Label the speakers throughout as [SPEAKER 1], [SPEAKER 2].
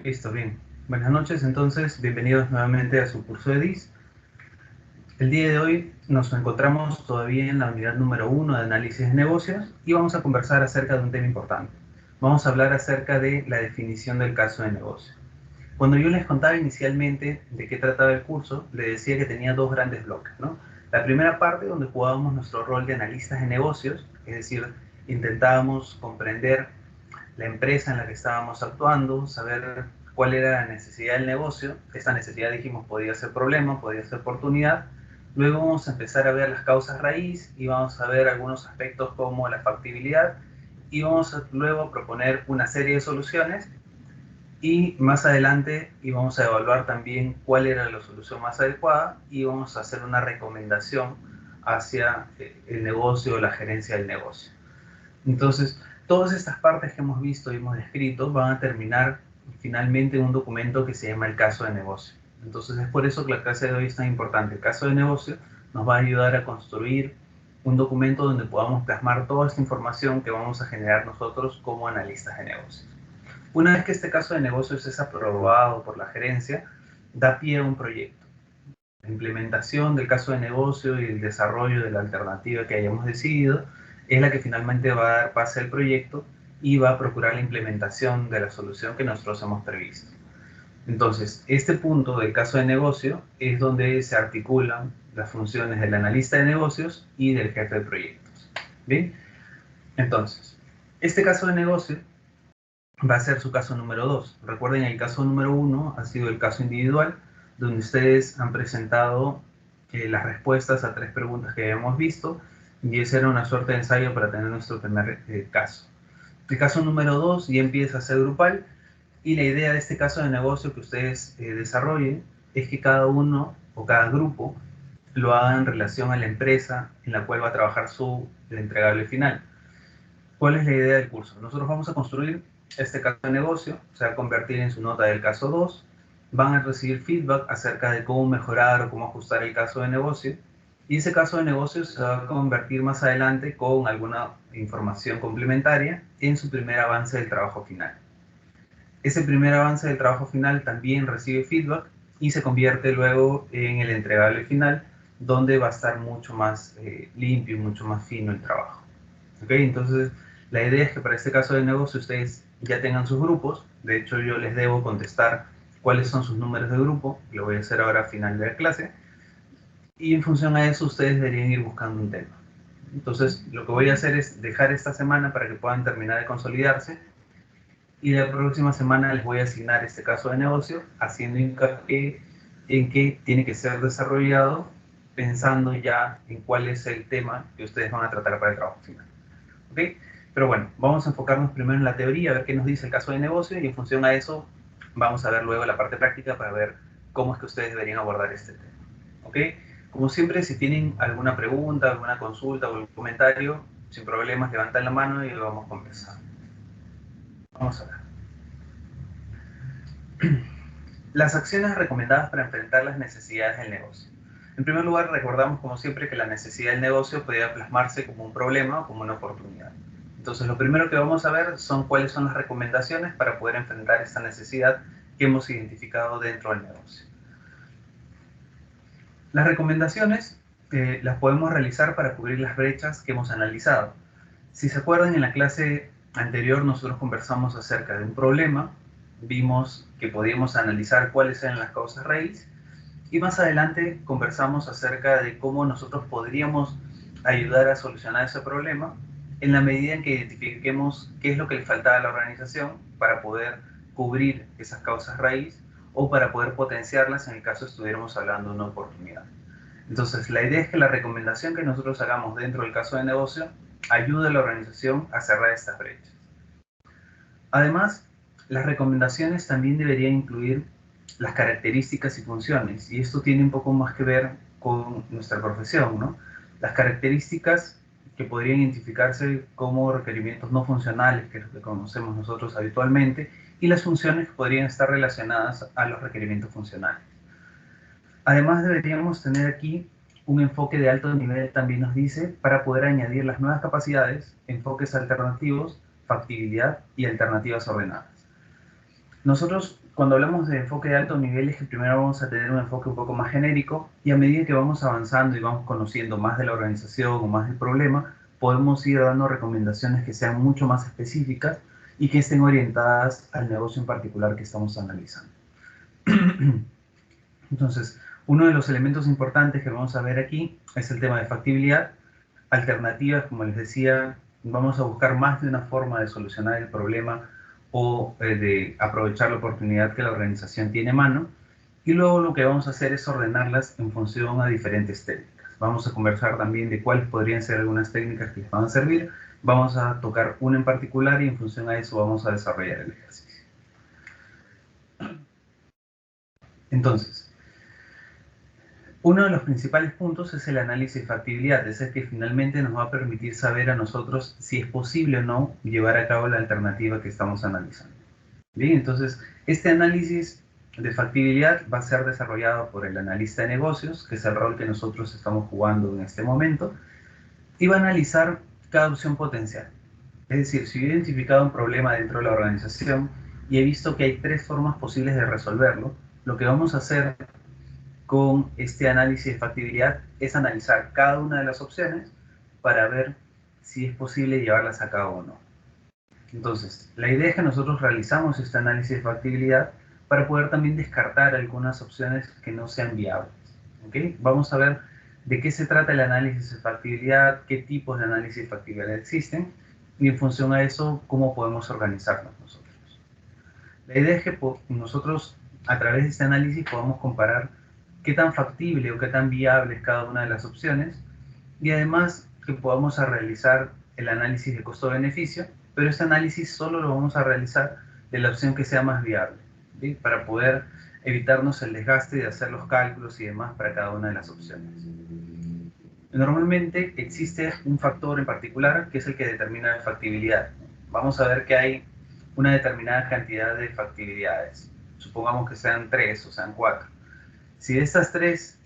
[SPEAKER 1] Listo, bien. Buenas noches, entonces, bienvenidos nuevamente a su curso de DIS. El día de hoy nos encontramos todavía en la unidad número 1 de análisis de negocios y vamos a conversar acerca de un tema importante. Vamos a hablar acerca de la definición del caso de negocio. Cuando yo les contaba inicialmente de qué trataba el curso, les decía que tenía dos grandes bloques, ¿no? La primera parte donde jugábamos nuestro rol de analistas de negocios, es decir, intentábamos comprender la empresa en la que estábamos actuando, saber cuál era la necesidad del negocio. Esta necesidad, dijimos, podía ser problema, podía ser oportunidad. Luego vamos a empezar a ver las causas raíz y vamos a ver algunos aspectos como la factibilidad y vamos a luego proponer una serie de soluciones y más adelante vamos a evaluar también cuál era la solución más adecuada y vamos a hacer una recomendación hacia el negocio o la gerencia del negocio. Entonces, todas estas partes que hemos visto y hemos descrito van a terminar finalmente en un documento que se llama el caso de negocio. Entonces, es por eso que la clase de hoy es tan importante. El caso de negocio nos va a ayudar a construir un documento donde podamos plasmar toda esta información que vamos a generar nosotros como analistas de negocios. Una vez que este caso de negocios es aprobado por la gerencia, da pie a un proyecto. La implementación del caso de negocio y el desarrollo de la alternativa que hayamos decidido es la que finalmente va a dar pase al proyecto y va a procurar la implementación de la solución que nosotros hemos previsto. Entonces, este punto del caso de negocio es donde se articulan las funciones del analista de negocios y del jefe de proyectos. ¿Bien? Entonces, este caso de negocio va a ser su caso número 2. Recuerden, el caso número 1 ha sido el caso individual, donde ustedes han presentado las respuestas a 3 preguntas que habíamos visto, y ese era una suerte de ensayo para tener nuestro primer caso. El caso número 2 ya empieza a ser grupal, y la idea de este caso de negocio que ustedes desarrollen es que cada uno o cada grupo lo haga en relación a la empresa en la cual va a trabajar su entregable final. ¿Cuál es la idea del curso? Nosotros vamos a construir este caso de negocio, se va a convertir en su nota del caso 2, van a recibir feedback acerca de cómo mejorar o cómo ajustar el caso de negocio, y ese caso de negocio se va a convertir más adelante con alguna información complementaria en su primer avance del trabajo final. Ese primer avance del trabajo final también recibe feedback y se convierte luego en el entregable final, donde va a estar mucho más limpio y mucho más fino el trabajo. ¿Okay? Entonces, la idea es que para este caso de negocio ustedes ya tengan sus grupos. De hecho, yo les debo contestar cuáles son sus números de grupo. Lo voy a hacer ahora al final de la clase. Y en función a eso, ustedes deberían ir buscando un tema. Entonces, lo que voy a hacer es dejar esta semana para que puedan terminar de consolidarse. Y la próxima semana les voy a asignar este caso de negocio, haciendo hincapié en que tiene que ser desarrollado pensando ya en cuál es el tema que ustedes van a tratar para el trabajo final. ¿Okay? Pero bueno, vamos a enfocarnos primero en la teoría, a ver qué nos dice el caso de negocio, y en función a eso vamos a ver luego la parte práctica para ver cómo es que ustedes deberían abordar este tema. ¿Okay? Como siempre, si tienen alguna pregunta, alguna consulta o algún comentario, sin problemas, levanten la mano y lo vamos a conversar. Vamos a ver. Las acciones recomendadas para enfrentar las necesidades del negocio. En primer lugar, recordamos como siempre que la necesidad del negocio podría plasmarse como un problema o como una oportunidad. Entonces, lo primero que vamos a ver son cuáles son las recomendaciones para poder enfrentar esta necesidad que hemos identificado dentro del negocio. Las recomendaciones las podemos realizar para cubrir las brechas que hemos analizado. Si se acuerdan, en la clase anterior nosotros conversamos acerca de un problema, vimos que podíamos analizar cuáles eran las causas raíz, y más adelante conversamos acerca de cómo nosotros podríamos ayudar a solucionar ese problema en la medida en que identifiquemos qué es lo que le faltaba a la organización para poder cubrir esas causas raíz o para poder potenciarlas en el caso estuviéramos hablando de una oportunidad. Entonces, la idea es que la recomendación que nosotros hagamos dentro del caso de negocio ayude a la organización a cerrar estas brechas. Además, las recomendaciones también deberían incluir las características y funciones, y esto tiene un poco más que ver con nuestra profesión, ¿no? Las características que podrían identificarse como requerimientos no funcionales, que es lo que conocemos nosotros habitualmente, y las funciones que podrían estar relacionadas a los requerimientos funcionales. Además, deberíamos tener aquí un enfoque de alto nivel, también nos dice, para poder añadir las nuevas capacidades, enfoques alternativos, factibilidad y alternativas ordenadas. Nosotros cuando hablamos de enfoque de alto nivel es que primero vamos a tener un enfoque un poco más genérico y a medida que vamos avanzando y vamos conociendo más de la organización o más del problema, podemos ir dando recomendaciones que sean mucho más específicas y que estén orientadas al negocio en particular que estamos analizando. Entonces, uno de los elementos importantes que vamos a ver aquí es el tema de factibilidad. Alternativas, como les decía, vamos a buscar más de una forma de solucionar el problema o de aprovechar la oportunidad que la organización tiene a mano. Y luego lo que vamos a hacer es ordenarlas en función a diferentes técnicas. Vamos a conversar también de cuáles podrían ser algunas técnicas que les van a servir. Vamos a tocar una en particular y en función a eso vamos a desarrollar el ejercicio. Entonces, uno de los principales puntos es el análisis de factibilidad, es el que finalmente nos va a permitir saber a nosotros si es posible o no llevar a cabo la alternativa que estamos analizando. Bien, entonces este análisis de factibilidad va a ser desarrollado por el analista de negocios, que es el rol que nosotros estamos jugando en este momento, y va a analizar cada opción potencial. Es decir, si yo he identificado un problema dentro de la organización y he visto que hay 3 formas posibles de resolverlo, lo que vamos a hacer con este análisis de factibilidad es analizar cada una de las opciones para ver si es posible llevarlas a cabo o no. Entonces, la idea es que nosotros realizamos este análisis de factibilidad para poder también descartar algunas opciones que no sean viables. ¿Okay? Vamos a ver de qué se trata el análisis de factibilidad, qué tipos de análisis de factibilidad existen y en función a eso, cómo podemos organizarnos nosotros. La idea es que nosotros, a través de este análisis, podamos comparar qué tan factible o qué tan viable es cada una de las opciones y además que podamos realizar el análisis de costo-beneficio, pero este análisis solo lo vamos a realizar de la opción que sea más viable, ¿sí? Para poder evitarnos el desgaste de hacer los cálculos y demás para cada una de las opciones. Normalmente existe un factor en particular que es el que determina la factibilidad. Vamos a ver que hay una determinada cantidad de factibilidades. Supongamos que sean 3 o sean 4. Si de estas 3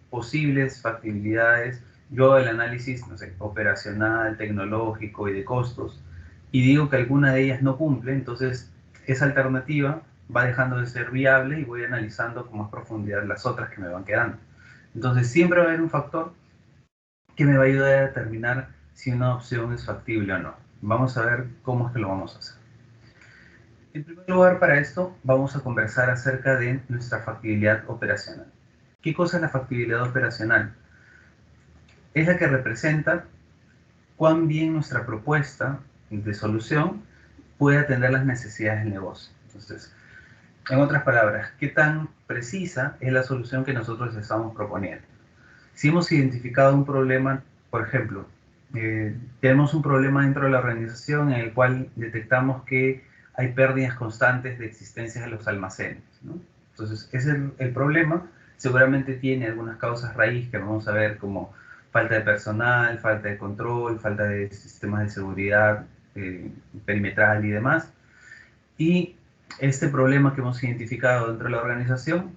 [SPEAKER 1] posibles factibilidades yo hago el análisis, no sé, operacional, tecnológico y de costos, y digo que alguna de ellas no cumple, entonces esa alternativa va dejando de ser viable y voy analizando con más profundidad las otras que me van quedando. Entonces siempre va a haber un factor que me va a ayudar a determinar si una opción es factible o no. Vamos a ver cómo es que lo vamos a hacer. En primer lugar, para esto vamos a conversar acerca de nuestra factibilidad operacional. ¿Qué cosa es la factibilidad operacional? Es la que representa cuán bien nuestra propuesta de solución puede atender las necesidades del negocio. Entonces, en otras palabras, ¿qué tan precisa es la solución que nosotros estamos proponiendo? Si hemos identificado un problema, por ejemplo, tenemos un problema dentro de la organización en el cual detectamos que hay pérdidas constantes de existencia de los almacenes, ¿no? Entonces, ese es el problema. Seguramente tiene algunas causas raíz que vamos a ver como falta de personal, falta de control, falta de sistemas de seguridad perimetral y demás. Y este problema que hemos identificado dentro de la organización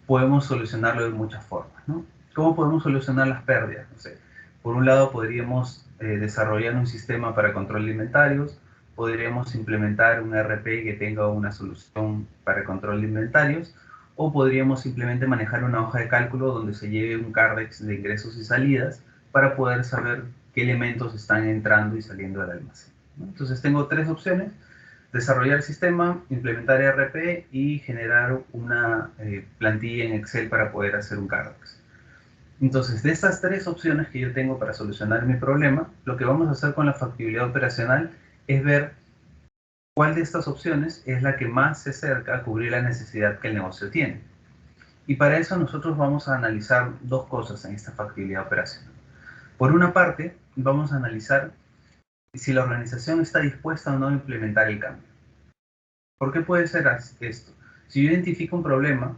[SPEAKER 1] podemos solucionarlo de muchas formas, ¿no? ¿Cómo podemos solucionar las pérdidas? No sé, por un lado podríamos desarrollar un sistema para control de inventarios, podríamos implementar un ERP que tenga una solución para control de inventarios, o podríamos simplemente manejar una hoja de cálculo donde se lleve un Cardex de ingresos y salidas para poder saber qué elementos están entrando y saliendo del almacén, ¿no? Entonces tengo 3 opciones: desarrollar el sistema, implementar ERP y generar una plantilla en Excel para poder hacer un Cardex. Entonces, de estas 3 opciones que yo tengo para solucionar mi problema, lo que vamos a hacer con la factibilidad operacional es ver cuál de estas opciones es la que más se acerca a cubrir la necesidad que el negocio tiene. Y para eso nosotros vamos a analizar 2 cosas en esta factibilidad operacional. Por una parte, vamos a analizar si la organización está dispuesta o no a implementar el cambio. ¿Por qué puede ser esto? Si yo identifico un problema,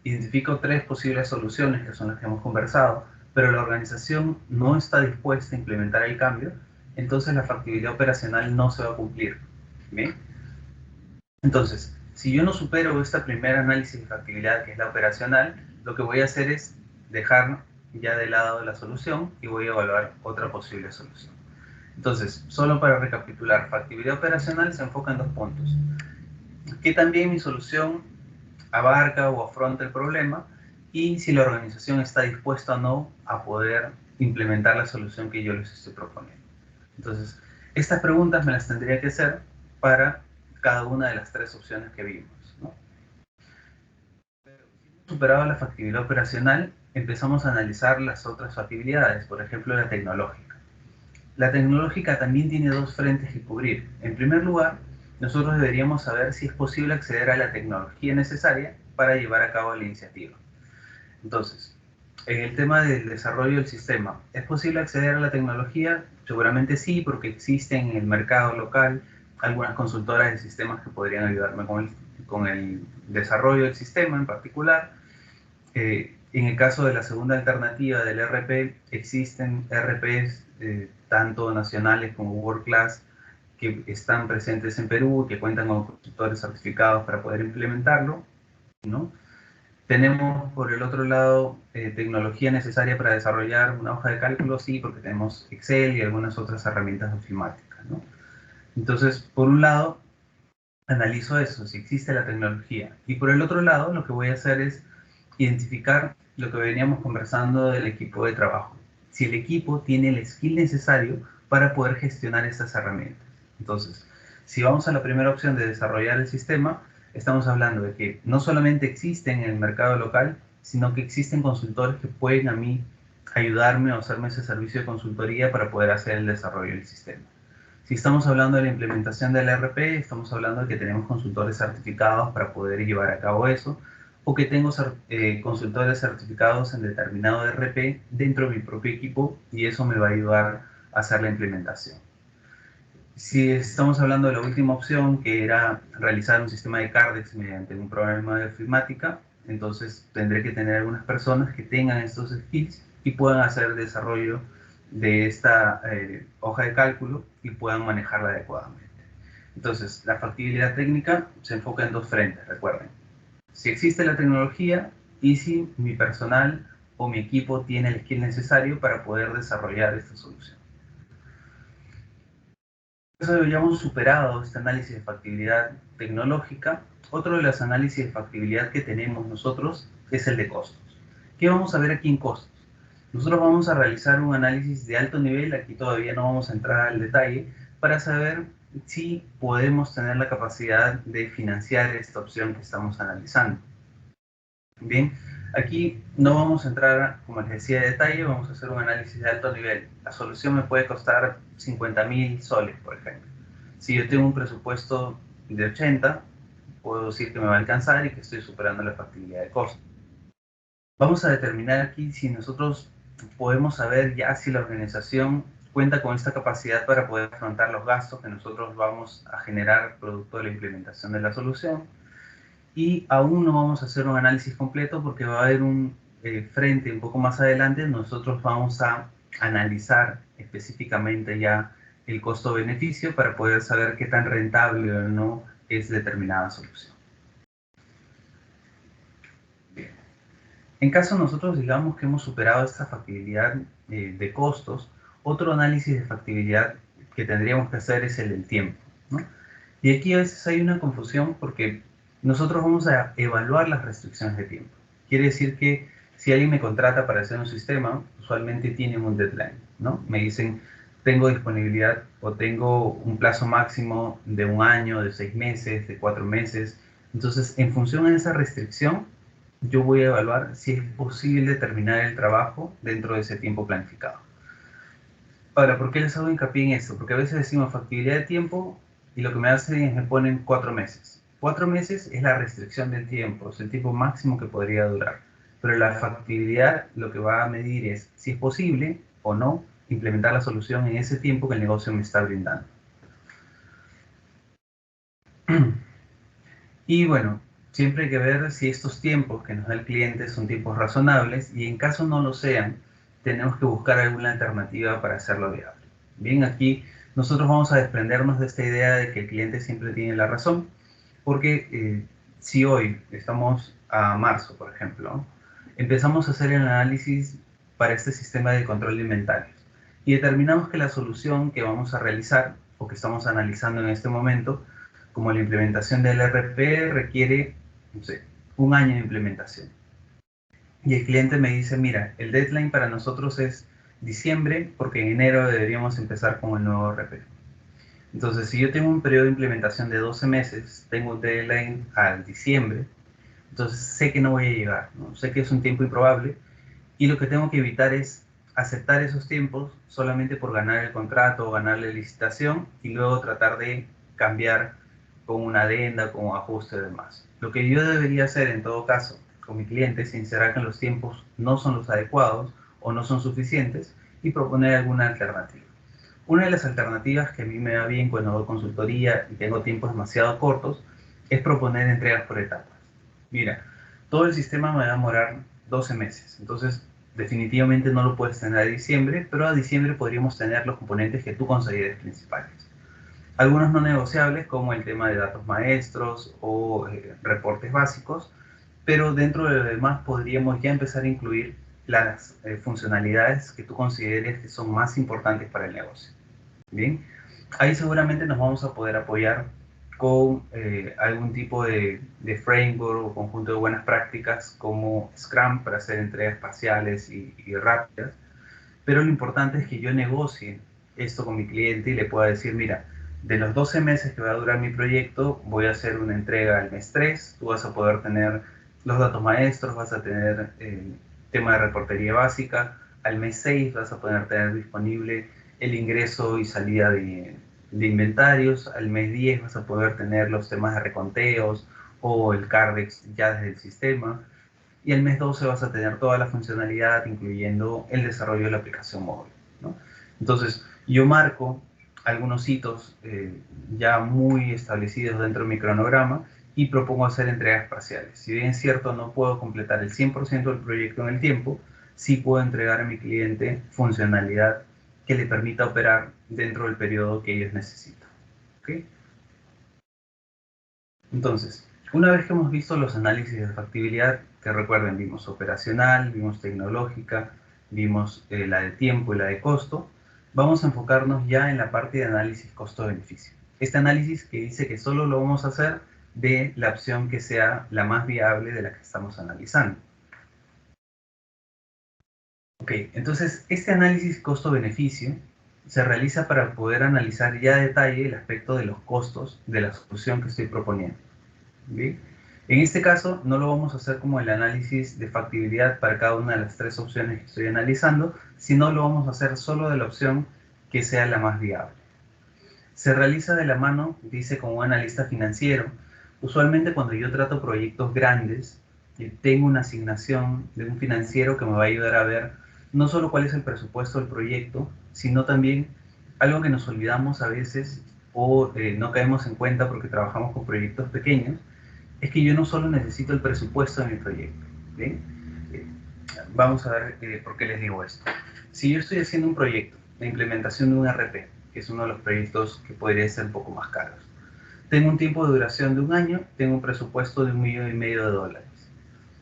[SPEAKER 1] identifico 3 posibles soluciones, que son las que hemos conversado, pero la organización no está dispuesta a implementar el cambio, entonces la factibilidad operacional no se va a cumplir. ¿Bien? Entonces, si yo no supero esta primera análisis de factibilidad, que es la operacional, lo que voy a hacer es dejar ya de lado la solución y voy a evaluar otra posible solución. Entonces, solo para recapitular, factibilidad operacional se enfoca en 2 puntos. que también mi solución abarca o afronta el problema y si la organización está dispuesta o no a poder implementar la solución que yo les estoy proponiendo. Entonces, estas preguntas me las tendría que hacer para cada una de las tres opciones que vimos, ¿no? Superado la factibilidad operacional, empezamos a analizar las otras factibilidades, por ejemplo, la tecnológica. La tecnológica también tiene dos frentes que cubrir. En primer lugar, nosotros deberíamos saber si es posible acceder a la tecnología necesaria para llevar a cabo la iniciativa. Entonces, en el tema del desarrollo del sistema, ¿es posible acceder a la tecnología? Seguramente sí, porque existen en el mercado local algunas consultoras de sistemas que podrían ayudarme con el desarrollo del sistema en particular. En el caso de la segunda alternativa del RP, existen RPs tanto nacionales como World Class que están presentes en Perú, que cuentan con consultores certificados para poder implementarlo, ¿no? Tenemos por el otro lado tecnología necesaria para desarrollar una hoja de cálculo, sí, porque tenemos Excel y algunas otras herramientas ofimáticas, ¿no? Entonces, por un lado, analizo eso, si existe la tecnología. Y por el otro lado, lo que voy a hacer es identificar lo que veníamos conversando del equipo de trabajo. Si el equipo tiene el skill necesario para poder gestionar estas herramientas. Entonces, si vamos a la primera opción de desarrollar el sistema, estamos hablando de que no solamente existen en el mercado local, sino que existen consultores que pueden a mí ayudarme o hacerme ese servicio de consultoría para poder hacer el desarrollo del sistema. Si estamos hablando de la implementación del ERP, estamos hablando de que tenemos consultores certificados para poder llevar a cabo eso, o que tengo consultores certificados en determinado ERP dentro de mi propio equipo y eso me va a ayudar a hacer la implementación. Si estamos hablando de la última opción, que era realizar un sistema de Cardex mediante un programa de ofimática, entonces tendré que tener algunas personas que tengan estos skills y puedan hacer el desarrollo de esta hoja de cálculo y puedan manejarla adecuadamente. Entonces, la factibilidad técnica se enfoca en dos frentes, recuerden. Si existe la tecnología y si mi personal o mi equipo tiene el skill necesario para poder desarrollar esta solución. Eso habíamos superado este análisis de factibilidad tecnológica. Otro de los análisis de factibilidad que tenemos nosotros es el de costos. ¿Qué vamos a ver aquí en costos? Nosotros vamos a realizar un análisis de alto nivel, aquí todavía no vamos a entrar al detalle, para saber si podemos tener la capacidad de financiar esta opción que estamos analizando. Bien, aquí no vamos a entrar, como les decía, de detalle, vamos a hacer un análisis de alto nivel. La solución me puede costar 50.000 soles, por ejemplo. Si yo tengo un presupuesto de 80, puedo decir que me va a alcanzar y que estoy superando la factibilidad de costo. Vamos a determinar aquí si nosotros podemos saber ya si la organización cuenta con esta capacidad para poder afrontar los gastos que nosotros vamos a generar producto de la implementación de la solución. Y aún no vamos a hacer un análisis completo porque va a haber un frente un poco más adelante, nosotros vamos a analizar específicamente ya el costo-beneficio para poder saber qué tan rentable o no es determinada solución. Bien. En caso nosotros digamos que hemos superado esta factibilidad de costos, otro análisis de factibilidad que tendríamos que hacer es el del tiempo, ¿no? Y aquí a veces hay una confusión porque nosotros vamos a evaluar las restricciones de tiempo. Quiere decir que si alguien me contrata para hacer un sistema, usualmente tienen un deadline, ¿no? Me dicen, tengo disponibilidad o tengo un plazo máximo de 1 año, de 6 meses, de 4 meses. Entonces, en función de esa restricción, yo voy a evaluar si es posible terminar el trabajo dentro de ese tiempo planificado. Ahora, ¿por qué les hago hincapié en esto? Porque a veces decimos factibilidad de tiempo y lo que me hacen es me ponen 4 meses. 4 meses es la restricción del tiempo, es el tiempo máximo que podría durar. Pero la factibilidad lo que va a medir es si es posible o no implementar la solución en ese tiempo que el negocio me está brindando. Y bueno, siempre hay que ver si estos tiempos que nos da el cliente son tiempos razonables y en caso no lo sean, tenemos que buscar alguna alternativa para hacerlo viable. Bien, aquí nosotros vamos a desprendernos de esta idea de que el cliente siempre tiene la razón, porque si hoy estamos a marzo, por ejemplo, empezamos a hacer el análisis para este sistema de control de inventarios y determinamos que la solución que vamos a realizar o que estamos analizando en este momento como la implementación del RP requiere, no sé, un año de implementación. Y el cliente me dice, mira, el deadline para nosotros es diciembre, porque en enero deberíamos empezar con el nuevo RP. Entonces, si yo tengo un periodo de implementación de 12 meses, tengo un deadline al diciembre, entonces sé que no voy a llegar, ¿no? Sé que es un tiempo improbable, y lo que tengo que evitar es aceptar esos tiempos solamente por ganar el contrato o ganar la licitación y luego tratar de cambiar con una adenda, con ajuste y demás. Lo que yo debería hacer en todo caso con mi cliente es sincerar que los tiempos no son los adecuados o no son suficientes y proponer alguna alternativa. Una de las alternativas que a mí me va bien cuando hago consultoría y tengo tiempos demasiado cortos es proponer entregas por etapas. Mira, todo el sistema me va a demorar 12 meses, entonces definitivamente no lo puedes tener a diciembre, pero a diciembre podríamos tener los componentes que tú consideres principales. Algunos no negociables como el tema de datos maestros o reportes básicos, pero dentro de lo demás podríamos ya empezar a incluir las funcionalidades que tú consideres que son más importantes para el negocio. Bien, ahí seguramente nos vamos a poder apoyar con algún tipo de framework o conjunto de buenas prácticas como Scrum para hacer entregas parciales y rápidas, pero lo importante es que yo negocie esto con mi cliente y le pueda decir, mira, de los 12 meses que va a durar mi proyecto, voy a hacer una entrega al mes 3, tú vas a poder tener los datos maestros, vas a tener tema de reportería básica, al mes 6 vas a poder tener disponible el ingreso y salida de inventarios, al mes 10 vas a poder tener los temas de reconteos o el CARDEX ya desde el sistema, y el mes 12 vas a tener toda la funcionalidad, incluyendo el desarrollo de la aplicación móvil, ¿no? Entonces, yo marco algunos hitos ya muy establecidos dentro de mi cronograma y propongo hacer entregas parciales. Si bien es cierto, no puedo completar el 100% del proyecto en el tiempo, sí puedo entregar a mi cliente funcionalidad que le permita operar dentro del periodo que ellos necesitan. ¿Okay? Entonces, una vez que hemos visto los análisis de factibilidad, que recuerden, vimos operacional, vimos tecnológica, vimos la de tiempo y la de costo, vamos a enfocarnos ya en la parte de análisis costo-beneficio. Este análisis que dice que solo lo vamos a hacer de la opción que sea la más viable de la que estamos analizando. Ok, entonces este análisis costo-beneficio se realiza para poder analizar ya a detalle el aspecto de los costos de la solución que estoy proponiendo. ¿Bien? En este caso, no lo vamos a hacer como el análisis de factibilidad para cada una de las tres opciones que estoy analizando, sino lo vamos a hacer solo de la opción que sea la más viable. Se realiza de la mano, dice, como un analista financiero. Usualmente cuando yo trato proyectos grandes, tengo una asignación de un financiero que me va a ayudar a ver no solo cuál es el presupuesto del proyecto, sino también algo que nos olvidamos a veces o no caemos en cuenta porque trabajamos con proyectos pequeños, es que yo no solo necesito el presupuesto de mi proyecto. ¿Bien? Eh, Vamos a ver por qué les digo esto. Si yo estoy haciendo un proyecto de implementación de un RP, que es uno de los proyectos que podría ser un poco más caros, tengo un tiempo de duración de un año, tengo un presupuesto de $1,500,000.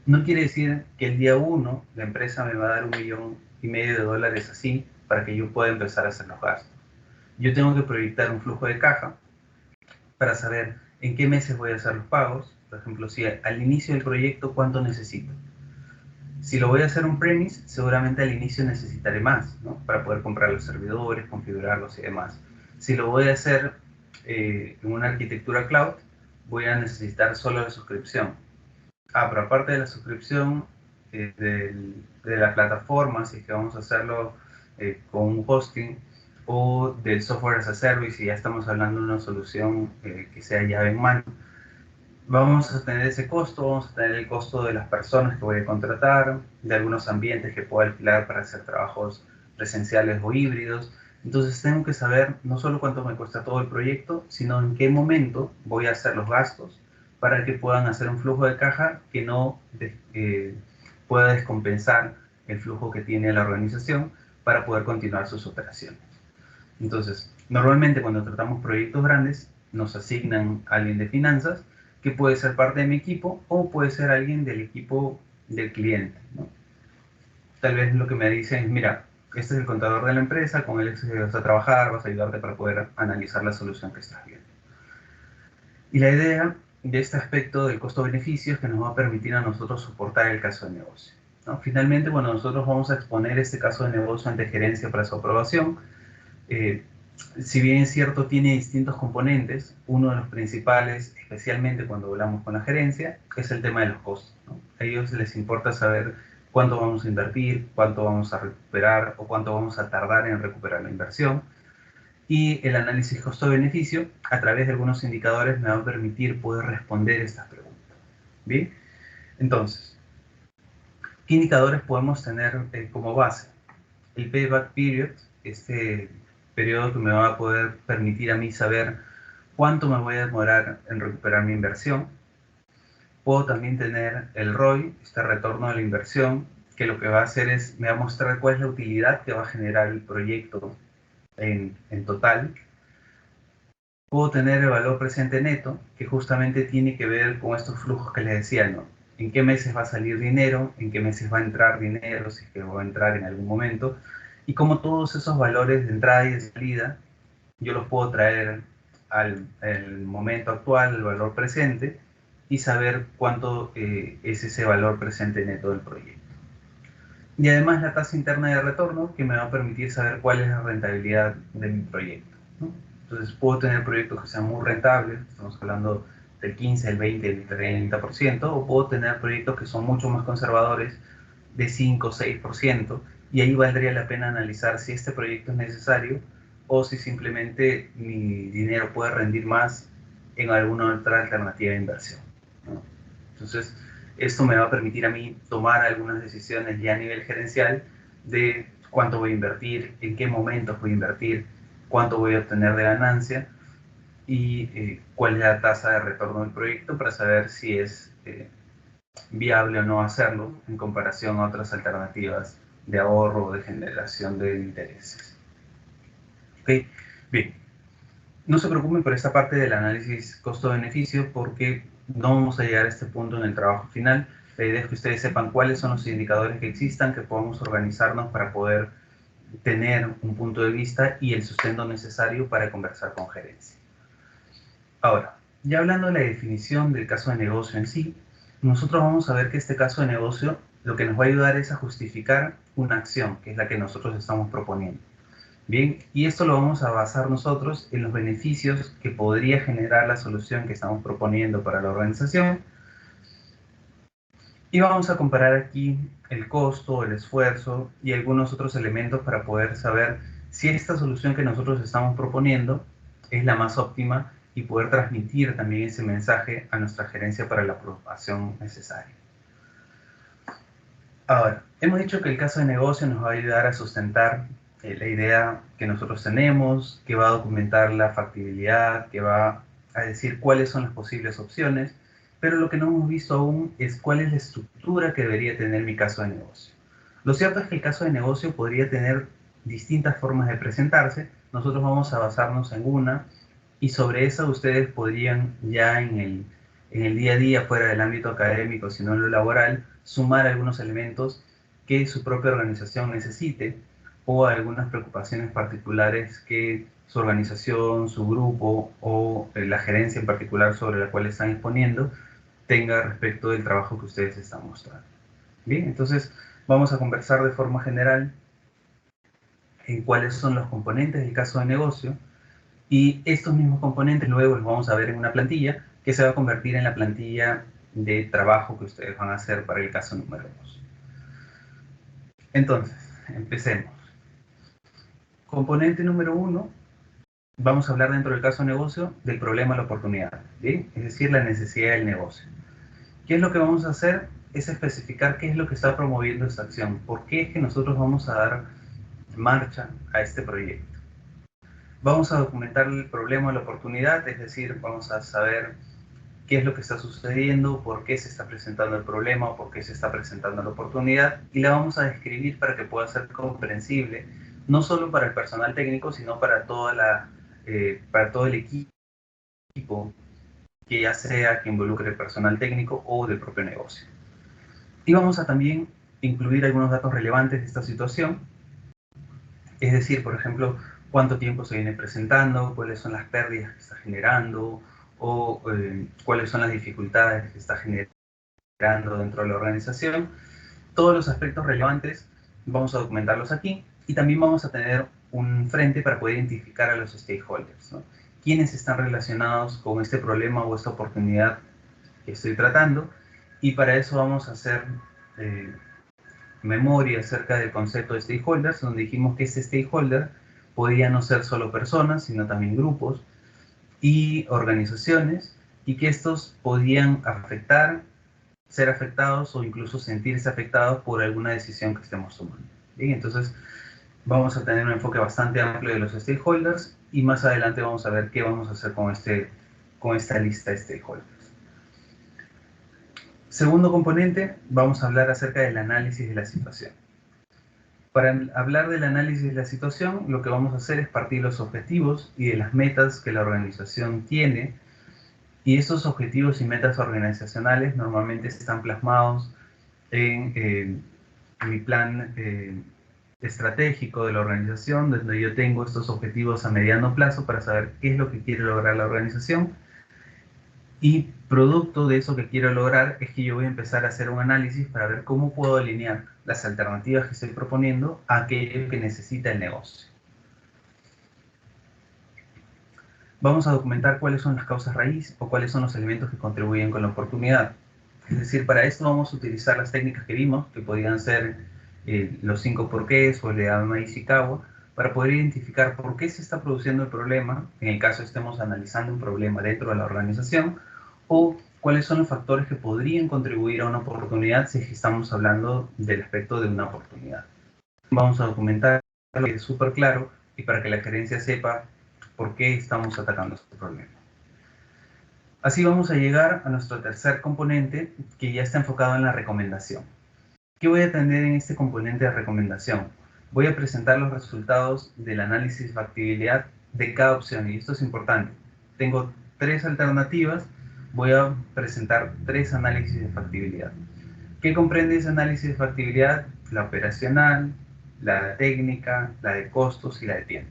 [SPEAKER 1] No quiere decir que el día 1 la empresa me va a dar $1,500,000 así para que yo pueda empezar a hacer los gastos. Yo tengo que proyectar un flujo de caja para saber en qué meses voy a hacer los pagos. Por ejemplo, si al inicio del proyecto, ¿cuánto necesito? Si lo voy a hacer on-premise, seguramente al inicio necesitaré más, ¿no? Para poder comprar los servidores, configurarlos y demás. Si lo voy a hacer en una arquitectura cloud, voy a necesitar solo la suscripción. Pero aparte de la suscripción de la plataforma, si es que vamos a hacerlo con un hosting, o del software as a service, si ya estamos hablando de una solución que sea llave en mano, vamos a tener ese costo, vamos a tener el costo de las personas que voy a contratar, de algunos ambientes que puedo alquilar para hacer trabajos presenciales o híbridos. Entonces tengo que saber no solo cuánto me cuesta todo el proyecto, sino en qué momento voy a hacer los gastos para que puedan hacer un flujo de caja que no pueda descompensar el flujo que tiene la organización para poder continuar sus operaciones. Entonces, normalmente cuando tratamos proyectos grandes, nos asignan a alguien de finanzas que puede ser parte de mi equipo o puede ser alguien del equipo del cliente, ¿no? Tal vez lo que me dicen es, mira, este es el contador de la empresa, con él vas a trabajar, vas a ayudarte para poder analizar la solución que estás viendo. Y la idea de este aspecto del costo-beneficio es que nos va a permitir a nosotros soportar el caso de negocio, ¿no? Finalmente, bueno, nosotros vamos a exponer este caso de negocio ante gerencia para su aprobación. Eh, si bien es cierto, tiene distintos componentes, uno de los principales, especialmente cuando hablamos con la gerencia, es el tema de los costos, ¿no? A ellos les importa saber cuánto vamos a invertir, cuánto vamos a recuperar o cuánto vamos a tardar en recuperar la inversión. Y el análisis costo-beneficio, a través de algunos indicadores, me va a permitir poder responder estas preguntas. Bien, entonces, ¿qué indicadores podemos tener como base? El payback period, este periodo que me va a poder permitir a mí saber cuánto me voy a demorar en recuperar mi inversión. Puedo también tener el ROI, este retorno de la inversión, que lo que va a hacer es, me va a mostrar cuál es la utilidad que va a generar el proyecto en total. Puedo tener el valor presente neto, que justamente tiene que ver con estos flujos que les decía, ¿no? En qué meses va a salir dinero, en qué meses va a entrar dinero, si es que va a entrar en algún momento, y cómo todos esos valores de entrada y de salida yo los puedo traer al momento actual, el valor presente, y saber cuánto es ese valor presente neto del proyecto. Y además la tasa interna de retorno, que me va a permitir saber cuál es la rentabilidad de mi proyecto, ¿no? Entonces puedo tener proyectos que sean muy rentables, estamos hablando del 15, el 20, el 30%, o puedo tener proyectos que son mucho más conservadores, de 5 o 6%, y ahí valdría la pena analizar si este proyecto es necesario o si simplemente mi dinero puede rendir más en alguna otra alternativa de inversión, ¿no? Entonces, esto me va a permitir a mí tomar algunas decisiones ya a nivel gerencial de cuánto voy a invertir, en qué momentos voy a invertir, cuánto voy a obtener de ganancia y cuál es la tasa de retorno del proyecto para saber si es viable o no hacerlo en comparación a otras alternativas de ahorro o de generación de intereses. ¿Ok? Bien, no se preocupen por esta parte del análisis costo-beneficio porque no vamos a llegar a este punto en el trabajo final. La idea es que ustedes sepan cuáles son los indicadores que existan, que podamos organizarnos para poder tener un punto de vista y el sustento necesario para conversar con gerencia. Ahora, ya hablando de la definición del caso de negocio en sí, nosotros vamos a ver que este caso de negocio lo que nos va a ayudar es a justificar una acción, que es la que nosotros estamos proponiendo. Bien, y esto lo vamos a basar nosotros en los beneficios que podría generar la solución que estamos proponiendo para la organización. Y vamos a comparar aquí el costo, el esfuerzo y algunos otros elementos para poder saber si esta solución que nosotros estamos proponiendo es la más óptima y poder transmitir también ese mensaje a nuestra gerencia para la aprobación necesaria. Ahora, hemos dicho que el caso de negocio nos va a ayudar a sustentar la idea que nosotros tenemos, que va a documentar la factibilidad, que va a decir cuáles son las posibles opciones, pero lo que no hemos visto aún es cuál es la estructura que debería tener mi caso de negocio. Lo cierto es que el caso de negocio podría tener distintas formas de presentarse. Nosotros vamos a basarnos en una y sobre esa ustedes podrían ya en el día a día, fuera del ámbito académico, sino en lo laboral, sumar algunos elementos que su propia organización necesite o algunas preocupaciones particulares que su organización, su grupo o la gerencia en particular sobre la cual están exponiendo tenga respecto del trabajo que ustedes están mostrando. Bien, entonces vamos a conversar de forma general en cuáles son los componentes del caso de negocio y estos mismos componentes luego los vamos a ver en una plantilla que se va a convertir en la plantilla de trabajo que ustedes van a hacer para el caso número 2. Entonces, empecemos. Componente número 1, vamos a hablar dentro del caso de negocio del problema a la oportunidad, ¿sí? Es decir, la necesidad del negocio. ¿Qué es lo que vamos a hacer? Es especificar qué es lo que está promoviendo esta acción. ¿Por qué es que nosotros vamos a dar marcha a este proyecto? Vamos a documentar el problema a la oportunidad, es decir, vamos a saber qué es lo que está sucediendo, por qué se está presentando el problema o por qué se está presentando la oportunidad, y la vamos a describir para que pueda ser comprensible, no solo para el personal técnico, sino para, para todo el equipo, que ya sea que involucre el personal técnico o del propio negocio. Y vamos a también incluir algunos datos relevantes de esta situación, es decir, por ejemplo, cuánto tiempo se viene presentando, cuáles son las pérdidas que está generando, o cuáles son las dificultades que está generando dentro de la organización. Todos los aspectos relevantes vamos a documentarlos aquí y también vamos a tener un frente para poder identificar a los stakeholders, ¿no? Quiénes están relacionados con este problema o esta oportunidad que estoy tratando, y para eso vamos a hacer memoria acerca del concepto de stakeholders, donde dijimos que este stakeholder podía no ser solo personas, sino también grupos y organizaciones, y que estos podían ser afectados o incluso sentirse afectados por alguna decisión que estemos tomando. ¿Bien? Entonces, vamos a tener un enfoque bastante amplio de los stakeholders y más adelante vamos a ver qué vamos a hacer con esta lista de stakeholders. Segundo componente, vamos a hablar acerca del análisis de la situación. Para hablar del análisis de la situación, lo que vamos a hacer es partir de los objetivos y de las metas que la organización tiene, y esos objetivos y metas organizacionales normalmente están plasmados en mi plan estratégico de la organización, donde yo tengo estos objetivos a mediano plazo para saber qué es lo que quiere lograr la organización, y producto de eso que quiero lograr es que yo voy a empezar a hacer un análisis para ver cómo puedo alinear las alternativas que estoy proponiendo a aquello que necesita el negocio. Vamos a documentar cuáles son las causas raíz o cuáles son los elementos que contribuyen con la oportunidad. Es decir, para esto vamos a utilizar las técnicas que vimos, que podrían ser los 5 porqués o el de Ishikawa, para poder identificar por qué se está produciendo el problema, en el caso estemos analizando un problema dentro de la organización, o cuáles son los factores que podrían contribuir a una oportunidad si estamos hablando del aspecto de una oportunidad. Vamos a documentar lo que es súper claro y para que la gerencia sepa por qué estamos atacando este problema. Así vamos a llegar a nuestro tercer componente, que ya está enfocado en la recomendación. ¿Qué voy a tener en este componente de recomendación? Voy a presentar los resultados del análisis de factibilidad de cada opción, y esto es importante. Tengo 3 alternativas, voy a presentar 3 análisis de factibilidad. ¿Qué comprende ese análisis de factibilidad? La operacional, la técnica, la de costos y la de tiempo.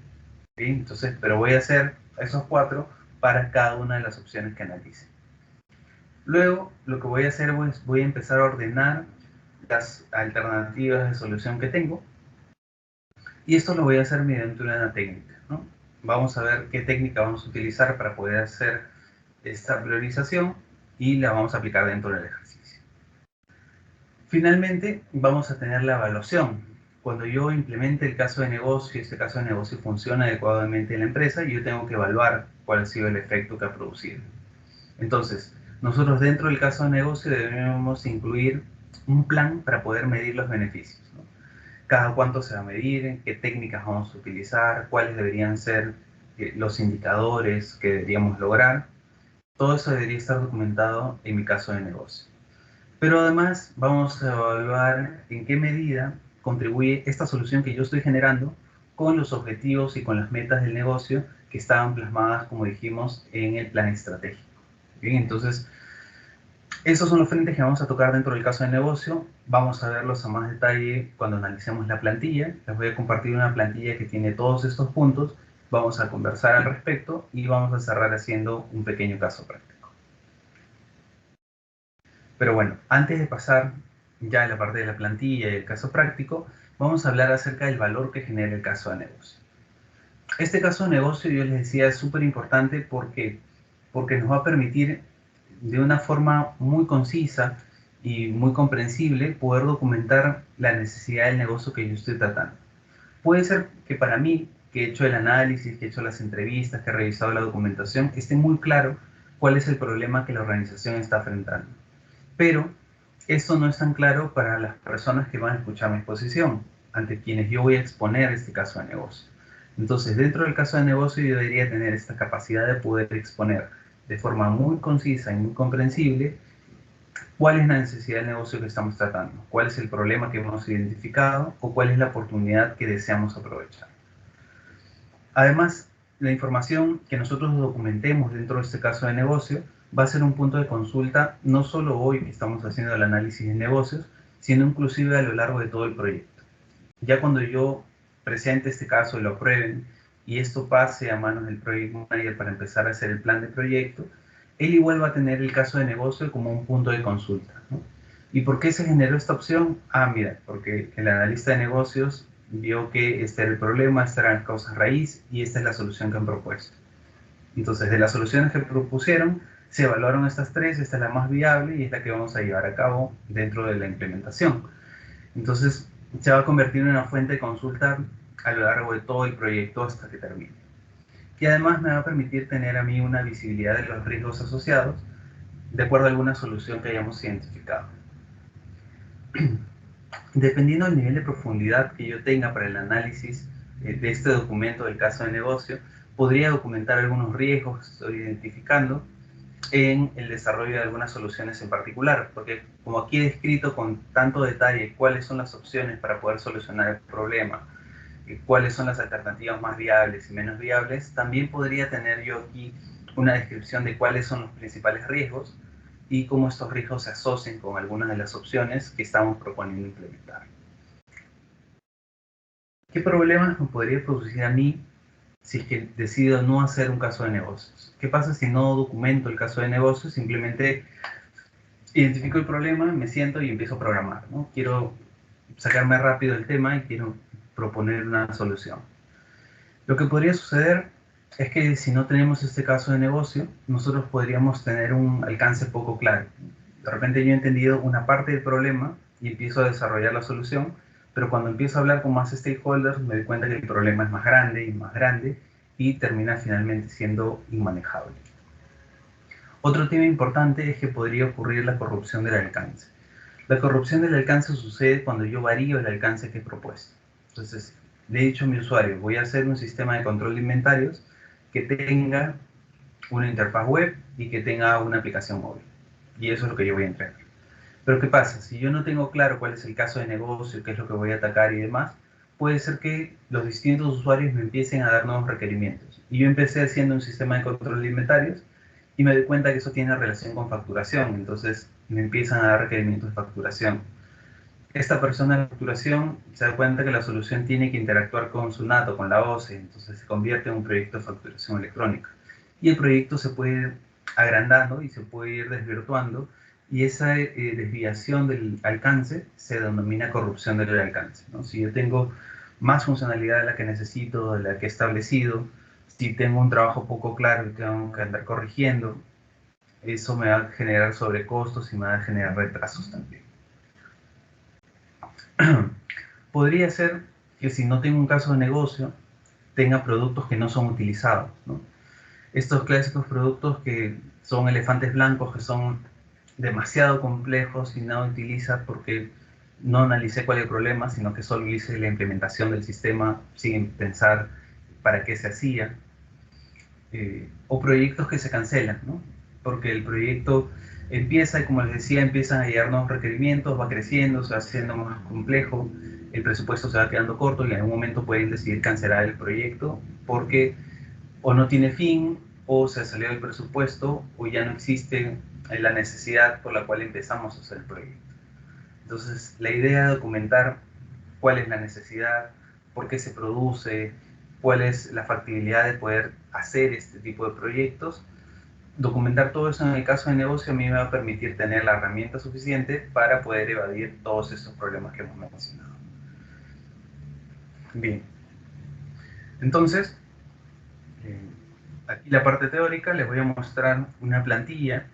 [SPEAKER 1] ¿Sí? Entonces, pero voy a hacer esos 4 para cada una de las opciones que analice. Luego, lo que voy a hacer es voy a empezar a ordenar las alternativas de solución que tengo, y esto lo voy a hacer mediante una técnica, ¿no? Vamos a ver qué técnica vamos a utilizar para poder hacer esta priorización y la vamos a aplicar dentro del ejercicio. Finalmente, vamos a tener la evaluación. Cuando yo implemente el caso de negocio y este caso de negocio funciona adecuadamente en la empresa, yo tengo que evaluar cuál ha sido el efecto que ha producido. Entonces, nosotros dentro del caso de negocio debemos incluir un plan para poder medir los beneficios, ¿no? Cada cuánto se va a medir, qué técnicas vamos a utilizar, cuáles deberían ser los indicadores que deberíamos lograr. Todo eso debería estar documentado en mi caso de negocio. Pero además vamos a evaluar en qué medida contribuye esta solución que yo estoy generando con los objetivos y con las metas del negocio que estaban plasmadas, como dijimos, en el plan estratégico. Bien, entonces, esos son los frentes que vamos a tocar dentro del caso de negocio. Vamos a verlos a más detalle cuando analicemos la plantilla. Les voy a compartir una plantilla que tiene todos estos puntos. Vamos a conversar al respecto y vamos a cerrar haciendo un pequeño caso práctico. Pero bueno, antes de pasar ya a la parte de la plantilla y el caso práctico, vamos a hablar acerca del valor que genera el caso de negocio. Este caso de negocio, yo les decía, es súper importante porque nos va a permitir de una forma muy concisa y muy comprensible poder documentar la necesidad del negocio que yo estoy tratando. Puede ser que para mí, que he hecho el análisis, que he hecho las entrevistas, que he revisado la documentación, esté muy claro cuál es el problema que la organización está enfrentando. Pero esto no es tan claro para las personas que van a escuchar mi exposición, ante quienes yo voy a exponer este caso de negocio. Entonces, dentro del caso de negocio, yo debería tener esta capacidad de poder exponer de forma muy concisa y muy comprensible cuál es la necesidad del negocio que estamos tratando, cuál es el problema que hemos identificado o cuál es la oportunidad que deseamos aprovechar. Además, la información que nosotros documentemos dentro de este caso de negocio va a ser un punto de consulta no solo hoy que estamos haciendo el análisis de negocios, sino inclusive a lo largo de todo el proyecto. Ya cuando yo presente este caso y lo aprueben y esto pase a manos del Project Manager para empezar a hacer el plan de proyecto, él igual va a tener el caso de negocio como un punto de consulta, ¿no? ¿Y por qué se generó esta opción? Ah, mira, porque el analista de negocios vio que este era el problema, estas eran las causas raíz y esta es la solución que han propuesto. Entonces, de las soluciones que propusieron, se evaluaron estas tres, esta es la más viable y es la que vamos a llevar a cabo dentro de la implementación. Entonces, se va a convertir en una fuente de consulta a lo largo de todo el proyecto hasta que termine. Y además me va a permitir tener a mí una visibilidad de los riesgos asociados de acuerdo a alguna solución que hayamos identificado. Dependiendo del nivel de profundidad que yo tenga para el análisis de este documento del caso de negocio, podría documentar algunos riesgos que estoy identificando en el desarrollo de algunas soluciones en particular, porque como aquí he descrito con tanto detalle cuáles son las opciones para poder solucionar el problema, cuáles son las alternativas más viables y menos viables, también podría tener yo aquí una descripción de cuáles son los principales riesgos y cómo estos riesgos se asocian con algunas de las opciones que estamos proponiendo implementar. ¿Qué problemas me podría producir a mí si es que decido no hacer un caso de negocios? ¿Qué pasa si no documento el caso de negocios? Simplemente identifico el problema, me siento y empiezo a programar, ¿no? Quiero sacarme rápido del tema y quiero proponer una solución. Lo que podría suceder es que si no tenemos este caso de negocio, nosotros podríamos tener un alcance poco claro. De repente yo he entendido una parte del problema y empiezo a desarrollar la solución, pero cuando empiezo a hablar con más stakeholders me doy cuenta que el problema es más grande y termina finalmente siendo inmanejable. Otro tema importante es que podría ocurrir la corrupción del alcance. La corrupción del alcance sucede cuando yo varío el alcance que he propuesto. Entonces, le he dicho a mi usuario, voy a hacer un sistema de control de inventarios que tenga una interfaz web y que tenga una aplicación móvil. Y eso es lo que yo voy a entregar. Pero ¿qué pasa? Si yo no tengo claro cuál es el caso de negocio, qué es lo que voy a atacar y demás, puede ser que los distintos usuarios me empiecen a dar nuevos requerimientos. Y yo empecé haciendo un sistema de control de inventarios y me doy cuenta que eso tiene relación con facturación. Entonces me empiezan a dar requerimientos de facturación. Esta persona de facturación se da cuenta que la solución tiene que interactuar con SUNAT o con la OCE, entonces se convierte en un proyecto de facturación electrónica. Y el proyecto se puede ir agrandando y se puede ir desvirtuando, y esa desviación del alcance se denomina corrupción del alcance, ¿no? Si yo tengo más funcionalidad de la que necesito, de la que he establecido, si tengo un trabajo poco claro y tengo que andar corrigiendo, eso me va a generar sobrecostos y me va a generar retrasos también. Podría ser que si no tengo un caso de negocio, tenga productos que no son utilizados, ¿no? Estos clásicos productos que son elefantes blancos, que son demasiado complejos y no utiliza porque no analicé cuál es el problema, sino que solo hice la implementación del sistema sin pensar para qué se hacía. O proyectos que se cancelan, ¿no? Porque el proyecto empieza y, como les decía, empiezan a llegar nuevos requerimientos, va creciendo, se va haciendo más complejo, el presupuesto se va quedando corto y en algún momento pueden decidir cancelar el proyecto porque o no tiene fin, o se salió del presupuesto, o ya no existe la necesidad por la cual empezamos a hacer el proyecto. Entonces, la idea de documentar cuál es la necesidad, por qué se produce, cuál es la factibilidad de poder hacer este tipo de proyectos, documentar todo eso en el caso de negocio a mí me va a permitir tener la herramienta suficiente para poder evadir todos estos problemas que hemos mencionado. Bien, entonces, aquí la parte teórica, les voy a mostrar una plantilla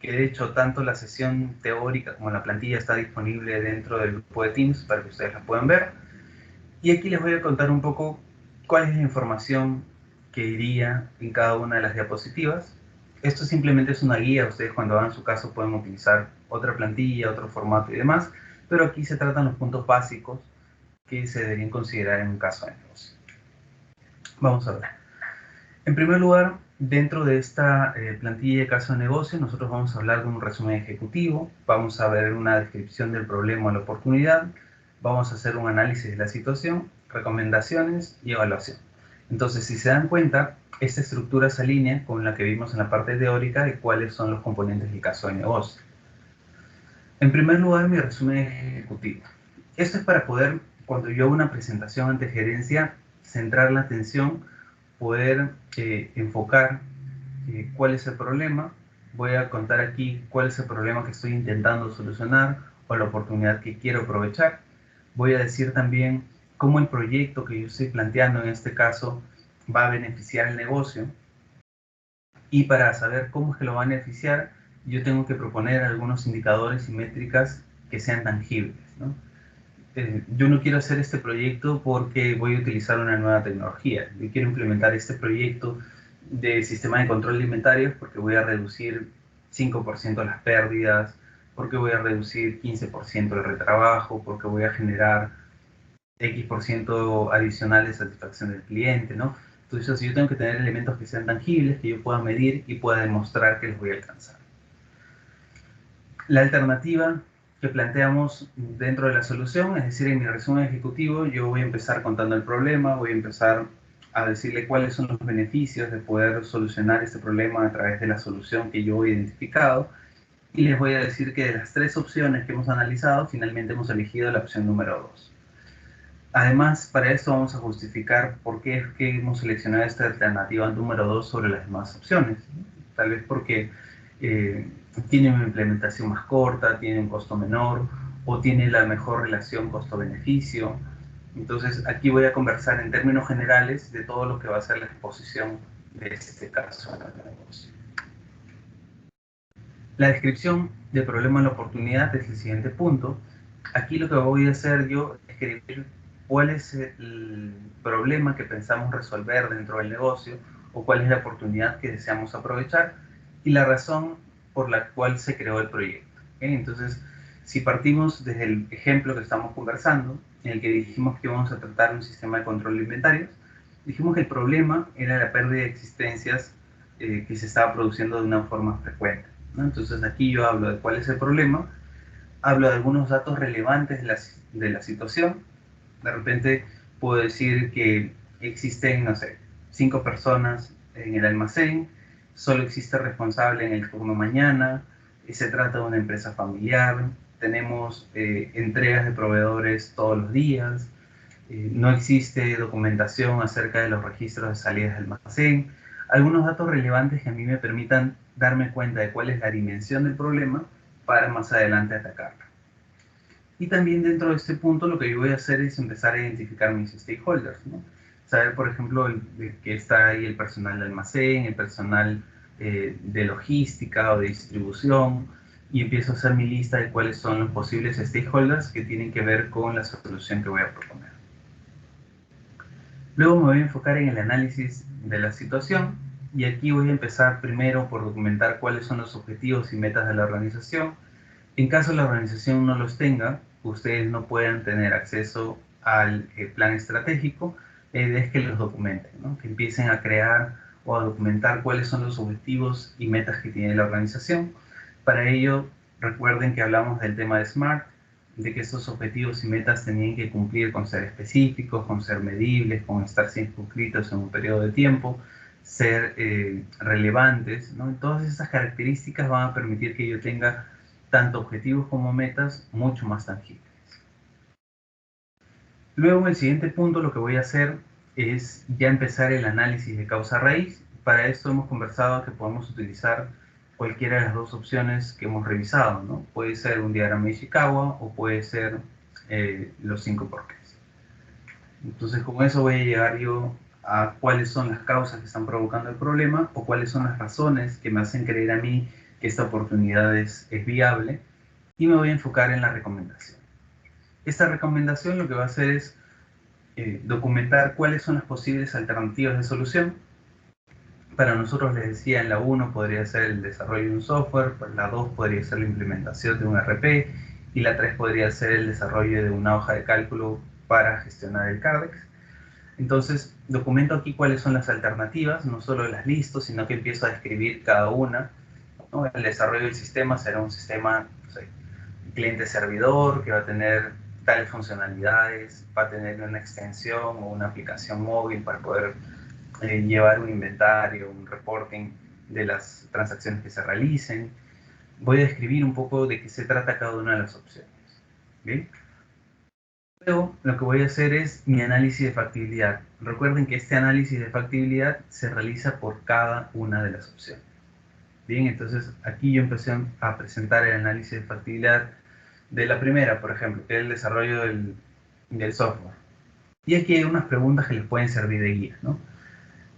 [SPEAKER 1] que de hecho tanto la sesión teórica como la plantilla está disponible dentro del grupo de Teams para que ustedes la puedan ver. Y aquí les voy a contar un poco cuál es la información que iría en cada una de las diapositivas. Esto simplemente es una guía, ustedes cuando hagan su caso pueden utilizar otra plantilla, otro formato y demás, pero aquí se tratan los puntos básicos que se deberían considerar en un caso de negocio. Vamos a ver. En primer lugar, dentro de esta plantilla de caso de negocio, nosotros vamos a hablar de un resumen ejecutivo, vamos a ver una descripción del problema o la oportunidad, vamos a hacer un análisis de la situación, recomendaciones y evaluación. Entonces, si se dan cuenta, esta estructura se alinea con la que vimos en la parte teórica de cuáles son los componentes del caso de negocio. En primer lugar, mi resumen ejecutivo. Esto es para poder, cuando yo hago una presentación ante gerencia, centrar la atención, poder enfocar cuál es el problema voy a contar aquí cuál es el problema que estoy intentando solucionar o la oportunidad que quiero aprovechar. Voy a decir también cómo el proyecto que yo estoy planteando en este caso va a beneficiar el negocio. Y para saber cómo es que lo va a beneficiar, yo tengo que proponer algunos indicadores y métricas que sean tangibles, ¿no? Yo no quiero hacer este proyecto porque voy a utilizar una nueva tecnología. Yo quiero implementar este proyecto de sistema de control de inventarios porque voy a reducir 5% las pérdidas, porque voy a reducir 15% el retrabajo, porque voy a generar X% adicional de satisfacción del cliente, ¿no? Entonces yo tengo que tener elementos que sean tangibles, que yo pueda medir y pueda demostrar que los voy a alcanzar. La alternativa que planteamos dentro de la solución, es decir, en mi resumen ejecutivo, yo voy a empezar contando el problema, voy a empezar a decirle cuáles son los beneficios de poder solucionar este problema a través de la solución que yo he identificado, y les voy a decir que de las 3 opciones que hemos analizado, finalmente hemos elegido la opción número 2. Además, para esto vamos a justificar por qué es que hemos seleccionado esta alternativa número 2 sobre las demás opciones. Tal vez porque eh, tiene una implementación más corta, tiene un costo menor o tiene la mejor relación costo-beneficio. Entonces, aquí voy a conversar en términos generales de todo lo que va a ser la exposición de este caso en el negocio. La descripción del problema o la oportunidad es el siguiente punto. Aquí lo que voy a hacer yo es escribir cuál es el problema que pensamos resolver dentro del negocio o cuál es la oportunidad que deseamos aprovechar y la razón por la cual se creó el proyecto. ¿Okay? Entonces, si partimos desde el ejemplo que estamos conversando, en el que dijimos que íbamos a tratar un sistema de control de inventarios, dijimos que el problema era la pérdida de existencias que se estaba produciendo de una forma frecuente, ¿no? Entonces aquí yo hablo de cuál es el problema, hablo de algunos datos relevantes de la situación. De repente puedo decir que existen, no sé, 5 personas en el almacén, solo existe responsable en el turno mañana, se trata de una empresa familiar, tenemos entregas de proveedores todos los días, no existe documentación acerca de los registros de salidas del almacén. Algunos datos relevantes que a mí me permitan darme cuenta de cuál es la dimensión del problema para más adelante atacarlo. Y también dentro de este punto lo que yo voy a hacer es empezar a identificar mis stakeholders, ¿no? Saber, por ejemplo, que está ahí el personal de almacén, el personal de logística o de distribución, y empiezo a hacer mi lista de cuáles son los posibles stakeholders que tienen que ver con la solución que voy a proponer. Luego me voy a enfocar en el análisis de la situación y aquí voy a empezar primero por documentar cuáles son los objetivos y metas de la organización. En caso la organización no los tenga, ustedes no puedan tener acceso al plan estratégico, es que los documenten, ¿no? Que empiecen a crear o a documentar cuáles son los objetivos y metas que tiene la organización. Para ello, recuerden que hablamos del tema de SMART, de que estos objetivos y metas tenían que cumplir con ser específicos, con ser medibles, con estar circunscritos en un periodo de tiempo, ser relevantes, ¿no? Todas esas características van a permitir que yo tenga tanto objetivos como metas mucho más tangibles. Luego, en el siguiente punto, lo que voy a hacer es ya empezar el análisis de causa-raíz. Para esto hemos conversado que podemos utilizar cualquiera de las dos opciones que hemos revisado, ¿no? Puede ser un diagrama de Ishikawa o puede ser los 5 porqués. Entonces, con eso voy a llegar yo a cuáles son las causas que están provocando el problema o cuáles son las razones que me hacen creer a mí que esta oportunidad es viable, y me voy a enfocar en la recomendación. Esta recomendación lo que va a hacer es documentar cuáles son las posibles alternativas de solución. Para nosotros, les decía, en la 1 podría ser el desarrollo de un software, la 2 podría ser la implementación de un ERP y la 3 podría ser el desarrollo de una hoja de cálculo para gestionar el CARDEX. Entonces, documento aquí cuáles son las alternativas, no solo las listo, sino que empiezo a describir cada una, ¿no? El desarrollo del sistema será un sistema, no sé, cliente-servidor, que va a tener tales funcionalidades, va a tener una extensión o una aplicación móvil para poder llevar un inventario, un reporting de las transacciones que se realicen. Voy a describir un poco de qué se trata cada una de las opciones. ¿Bien? Luego, lo que voy a hacer es mi análisis de factibilidad. Recuerden que este análisis de factibilidad se realiza por cada una de las opciones. Bien, entonces aquí yo empecé a presentar el análisis de factibilidad de la primera, por ejemplo, que es el desarrollo del software. Y aquí hay unas preguntas que les pueden servir de guía, ¿no?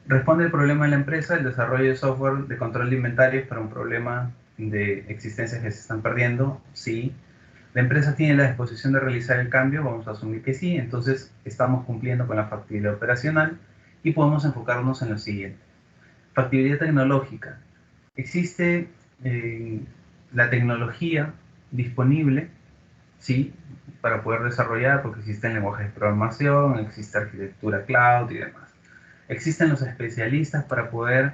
[SPEAKER 1] Responde el problema de la empresa, el desarrollo de software de control de inventarios para un problema de existencias que se están perdiendo, sí. La empresa tiene la disposición de realizar el cambio, vamos a asumir que sí, entonces estamos cumpliendo con la factibilidad operacional y podemos enfocarnos en lo siguiente. Factibilidad tecnológica. Existe la tecnología disponible, sí, para poder desarrollar, porque existen lenguajes de programación, existe arquitectura cloud y demás. ¿Existen los especialistas para poder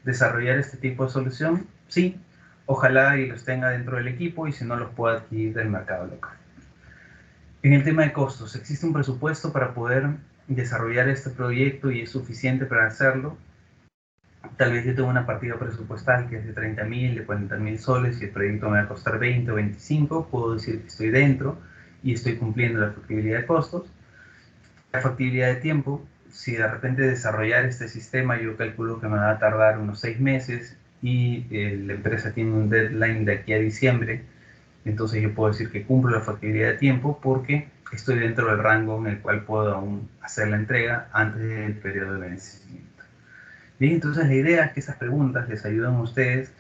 [SPEAKER 1] desarrollar este tipo de solución? Sí, ojalá y los tenga dentro del equipo y si no los pueda adquirir del mercado local. En el tema de costos, ¿existe un presupuesto para poder desarrollar este proyecto y es suficiente para hacerlo? Tal vez yo tengo una partida presupuestal que es de 30.000, de 40.000 soles y el proyecto me va a costar 20 o 25, puedo decir que estoy dentro y estoy cumpliendo la factibilidad de costos. La factibilidad de tiempo, si de repente desarrollar este sistema yo calculo que me va a tardar unos 6 meses y la empresa tiene un deadline de aquí a diciembre, entonces yo puedo decir que cumplo la factibilidad de tiempo porque estoy dentro del rango en el cual puedo aún hacer la entrega antes del periodo de vencimiento. Bien, entonces la idea es que esas preguntas les ayuden a ustedes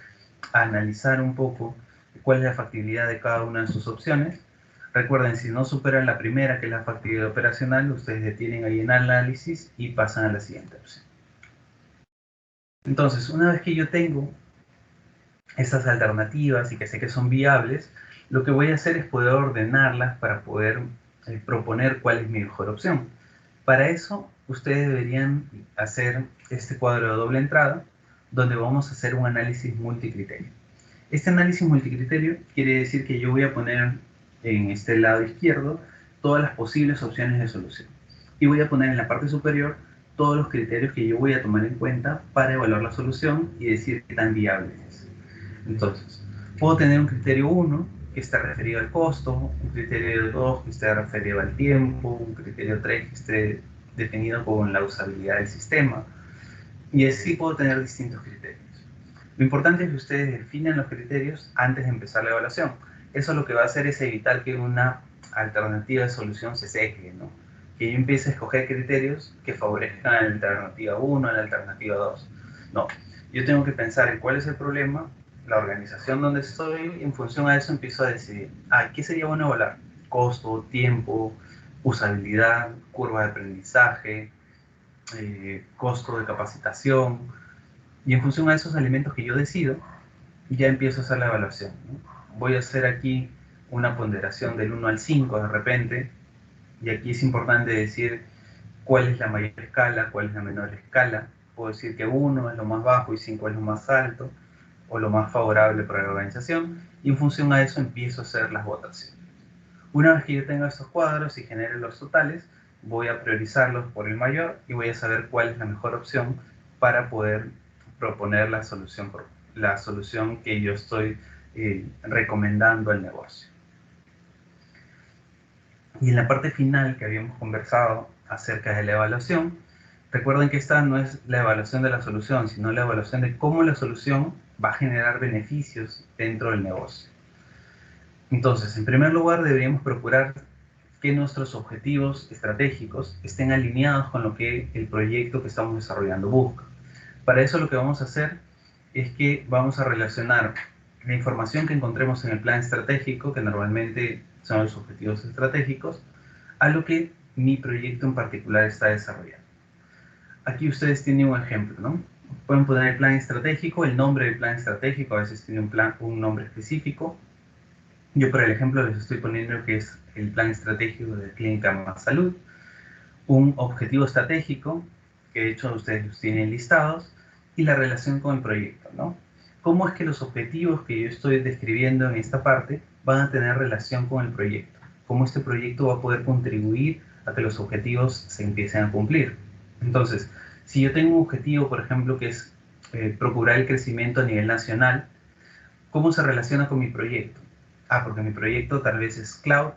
[SPEAKER 1] a analizar un poco cuál es la factibilidad de cada una de sus opciones. Recuerden, si no superan la primera, que es la factibilidad operacional, ustedes detienen ahí en análisis y pasan a la siguiente opción. Entonces, una vez que yo tengo estas alternativas y que sé que son viables, lo que voy a hacer es poder ordenarlas para poder proponer cuál es mi mejor opción. Para eso, ustedes deberían hacer este cuadro de doble entrada, donde vamos a hacer un análisis multicriterio. Este análisis multicriterio quiere decir que yo voy a poner en este lado izquierdo todas las posibles opciones de solución. Y voy a poner en la parte superior todos los criterios que yo voy a tomar en cuenta para evaluar la solución y decir qué tan viable es. Entonces, puedo tener un criterio 1 que está referido al costo, un criterio 2 que esté referido al tiempo, un criterio 3 que esté definido con la usabilidad del sistema, y así puedo tener distintos criterios. Lo importante es que ustedes definan los criterios antes de empezar la evaluación. Eso lo que va a hacer es evitar que una alternativa de solución se seque, ¿no? Que yo empiece a escoger criterios que favorezcan a la alternativa 1, a la alternativa 2. No, yo tengo que pensar en cuál es el problema, la organización donde estoy, y en función a eso empiezo a decidir, ¿qué sería bueno evaluar? Costo, tiempo, usabilidad, curva de aprendizaje, costo de capacitación, y en función a esos elementos que yo decido, ya empiezo a hacer la evaluación, ¿no? Voy a hacer aquí una ponderación del 1 al 5 de repente, y aquí es importante decir cuál es la mayor escala, cuál es la menor escala. Puedo decir que 1 es lo más bajo y 5 es lo más alto, o lo más favorable para la organización, y en función a eso empiezo a hacer las votaciones. Una vez que yo tenga estos cuadros y genere los totales, voy a priorizarlos por el mayor y voy a saber cuál es la mejor opción para poder proponer la solución que yo estoy recomendando al negocio. Y en la parte final que habíamos conversado acerca de la evaluación, recuerden que esta no es la evaluación de la solución, sino la evaluación de cómo la solución va a generar beneficios dentro del negocio. Entonces, en primer lugar, deberíamos procurar que nuestros objetivos estratégicos estén alineados con lo que el proyecto que estamos desarrollando busca. Para eso lo que vamos a hacer es que vamos a relacionar la información que encontremos en el plan estratégico, que normalmente son los objetivos estratégicos, a lo que mi proyecto en particular está desarrollando. Aquí ustedes tienen un ejemplo, ¿no? Pueden poner el plan estratégico, el nombre del plan estratégico, a veces tiene un nombre específico. Yo por el ejemplo les estoy poniendo que es el plan estratégico de Clínica Más Salud, un objetivo estratégico, que de hecho ustedes los tienen listados, y la relación con el proyecto, ¿no? ¿Cómo es que los objetivos que yo estoy describiendo en esta parte van a tener relación con el proyecto? ¿Cómo este proyecto va a poder contribuir a que los objetivos se empiecen a cumplir? Entonces, si yo tengo un objetivo, por ejemplo, que es procurar el crecimiento a nivel nacional, ¿cómo se relaciona con mi proyecto? Porque mi proyecto tal vez es cloud,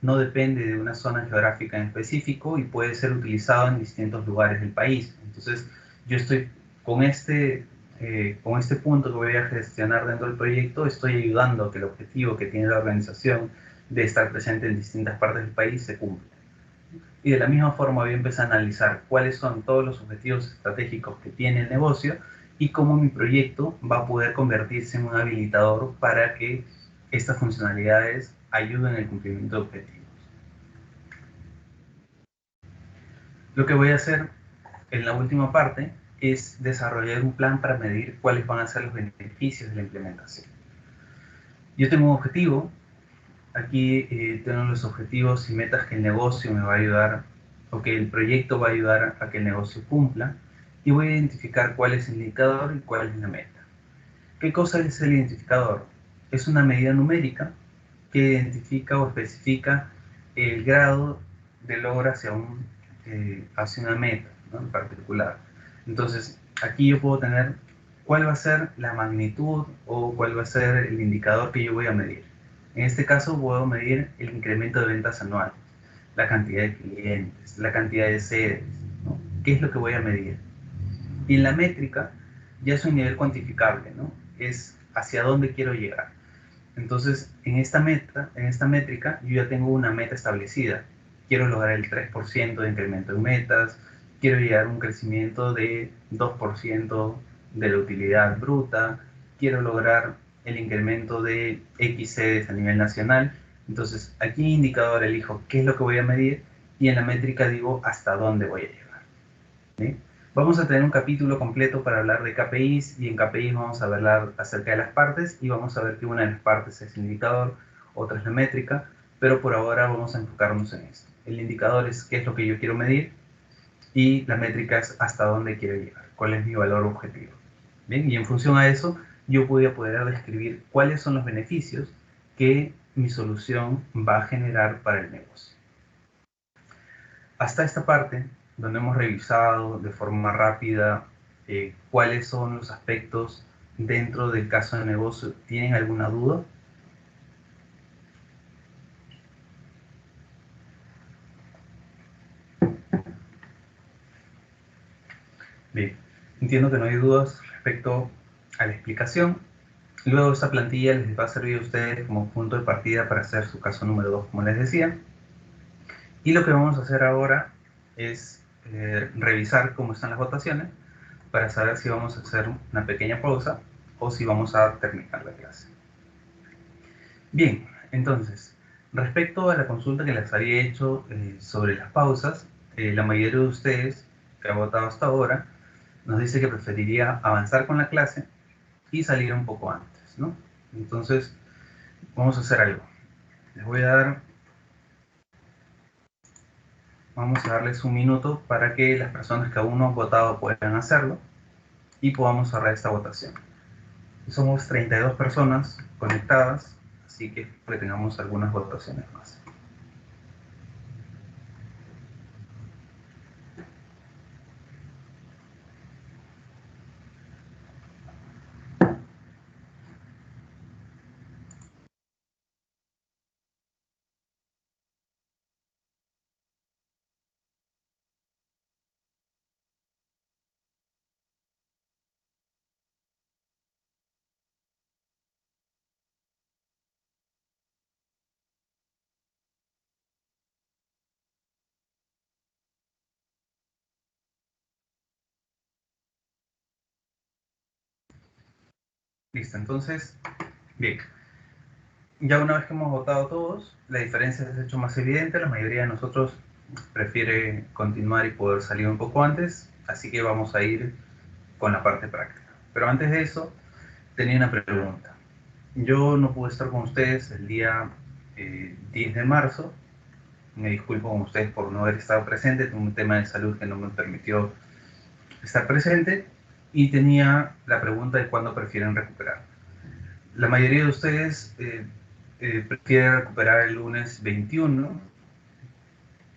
[SPEAKER 1] no depende de una zona geográfica en específico y puede ser utilizado en distintos lugares del país. Entonces, yo estoy con este con este punto que voy a gestionar dentro del proyecto, estoy ayudando a que el objetivo que tiene la organización de estar presente en distintas partes del país se cumpla. Y de la misma forma voy a empezar a analizar cuáles son todos los objetivos estratégicos que tiene el negocio y cómo mi proyecto va a poder convertirse en un habilitador para que estas funcionalidades ayuden en el cumplimiento de objetivos. Lo que voy a hacer en la última parte es desarrollar un plan para medir cuáles van a ser los beneficios de la implementación. Yo tengo un objetivo, aquí tengo los objetivos y metas que el negocio me va a ayudar, o que el proyecto va a ayudar a que el negocio cumpla, y voy a identificar cuál es el indicador y cuál es la meta. ¿Qué cosa es el identificador? Es una medida numérica que identifica o especifica el grado de logro hacia una meta, ¿no?, en particular. Entonces, aquí yo puedo tener cuál va a ser la magnitud o cuál va a ser el indicador que yo voy a medir. En este caso, puedo medir el incremento de ventas anuales, la cantidad de clientes, la cantidad de sedes, ¿no? ¿Qué es lo que voy a medir? Y en la métrica ya es un nivel cuantificable, ¿no? Es hacia dónde quiero llegar. Entonces, en esta métrica, yo ya tengo una meta establecida. Quiero lograr el 3% de incremento en metas, quiero llegar a un crecimiento de 2% de la utilidad bruta, quiero lograr el incremento de X sedes a nivel nacional. Entonces, aquí en indicador elijo qué es lo que voy a medir y en la métrica digo hasta dónde voy a llegar, ¿sí? Vamos a tener un capítulo completo para hablar de KPIs y en KPIs vamos a hablar acerca de las partes y vamos a ver que una de las partes es el indicador, otra es la métrica, pero por ahora vamos a enfocarnos en esto. El indicador es qué es lo que yo quiero medir y la métrica es hasta dónde quiero llegar, cuál es mi valor objetivo. ¿Bien? Y en función a eso yo voy a poder describir cuáles son los beneficios que mi solución va a generar para el negocio. Hasta esta parte, donde hemos revisado de forma rápida cuáles son los aspectos dentro del caso de negocio, ¿tienen alguna duda? Bien, entiendo que no hay dudas respecto a la explicación. Luego esta plantilla les va a servir a ustedes como punto de partida para hacer su caso número 2, como les decía. Y lo que vamos a hacer ahora es revisar cómo están las votaciones para saber si vamos a hacer una pequeña pausa o si vamos a terminar la clase. Bien, entonces, respecto a la consulta que les había hecho sobre las pausas, la mayoría de ustedes que ha votado hasta ahora nos dice que preferiría avanzar con la clase y salir un poco antes, ¿no? Entonces, vamos a hacer algo. Les voy a dar, vamos a darles un minuto para que las personas que aún no han votado puedan hacerlo y podamos cerrar esta votación. Somos 32 personas conectadas, así que tengamos algunas votaciones más. Listo, entonces, bien. Ya una vez que hemos votado todos, la diferencia es hecho más evidente. La mayoría de nosotros prefiere continuar y poder salir un poco antes, así que vamos a ir con la parte práctica. Pero antes de eso, tenía una pregunta. Yo no pude estar con ustedes el día 10 de marzo. Me disculpo con ustedes por no haber estado presente. Tuve un tema de salud que no me permitió estar presente y tenía la pregunta de cuándo prefieren recuperar. La mayoría de ustedes prefiere recuperar el lunes 21,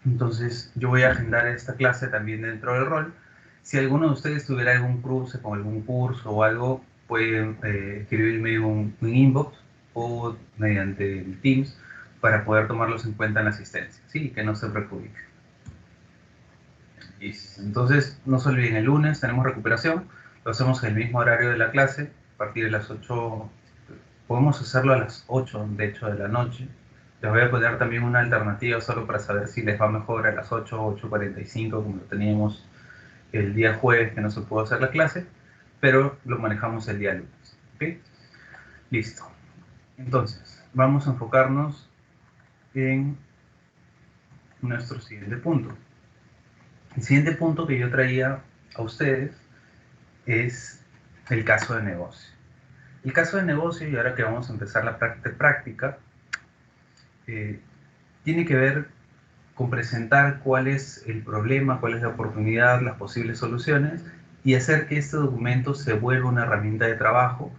[SPEAKER 1] entonces yo voy a agendar esta clase también dentro del rol. Si alguno de ustedes tuviera algún cruce con algún curso o algo, pueden escribirme un inbox o mediante el Teams para poder tomarlos en cuenta en la asistencia, ¿sí? Que no se preocupen. Entonces, no se olviden, el lunes tenemos recuperación. Lo hacemos en el mismo horario de la clase, a partir de las 8, podemos hacerlo a las 8, de hecho, de la noche. Les voy a poner también una alternativa solo para saber si les va mejor a las 8 o 8:45, como lo teníamos el día jueves que no se pudo hacer la clase, pero lo manejamos el día lunes. ¿Ok? Listo. Entonces, vamos a enfocarnos en nuestro siguiente punto. El siguiente punto que yo traía a ustedes es el caso de negocio. El caso de negocio, y ahora que vamos a empezar la práctica, tiene que ver con presentar cuál es el problema, cuál es la oportunidad, las posibles soluciones, y hacer que este documento se vuelva una herramienta de trabajo,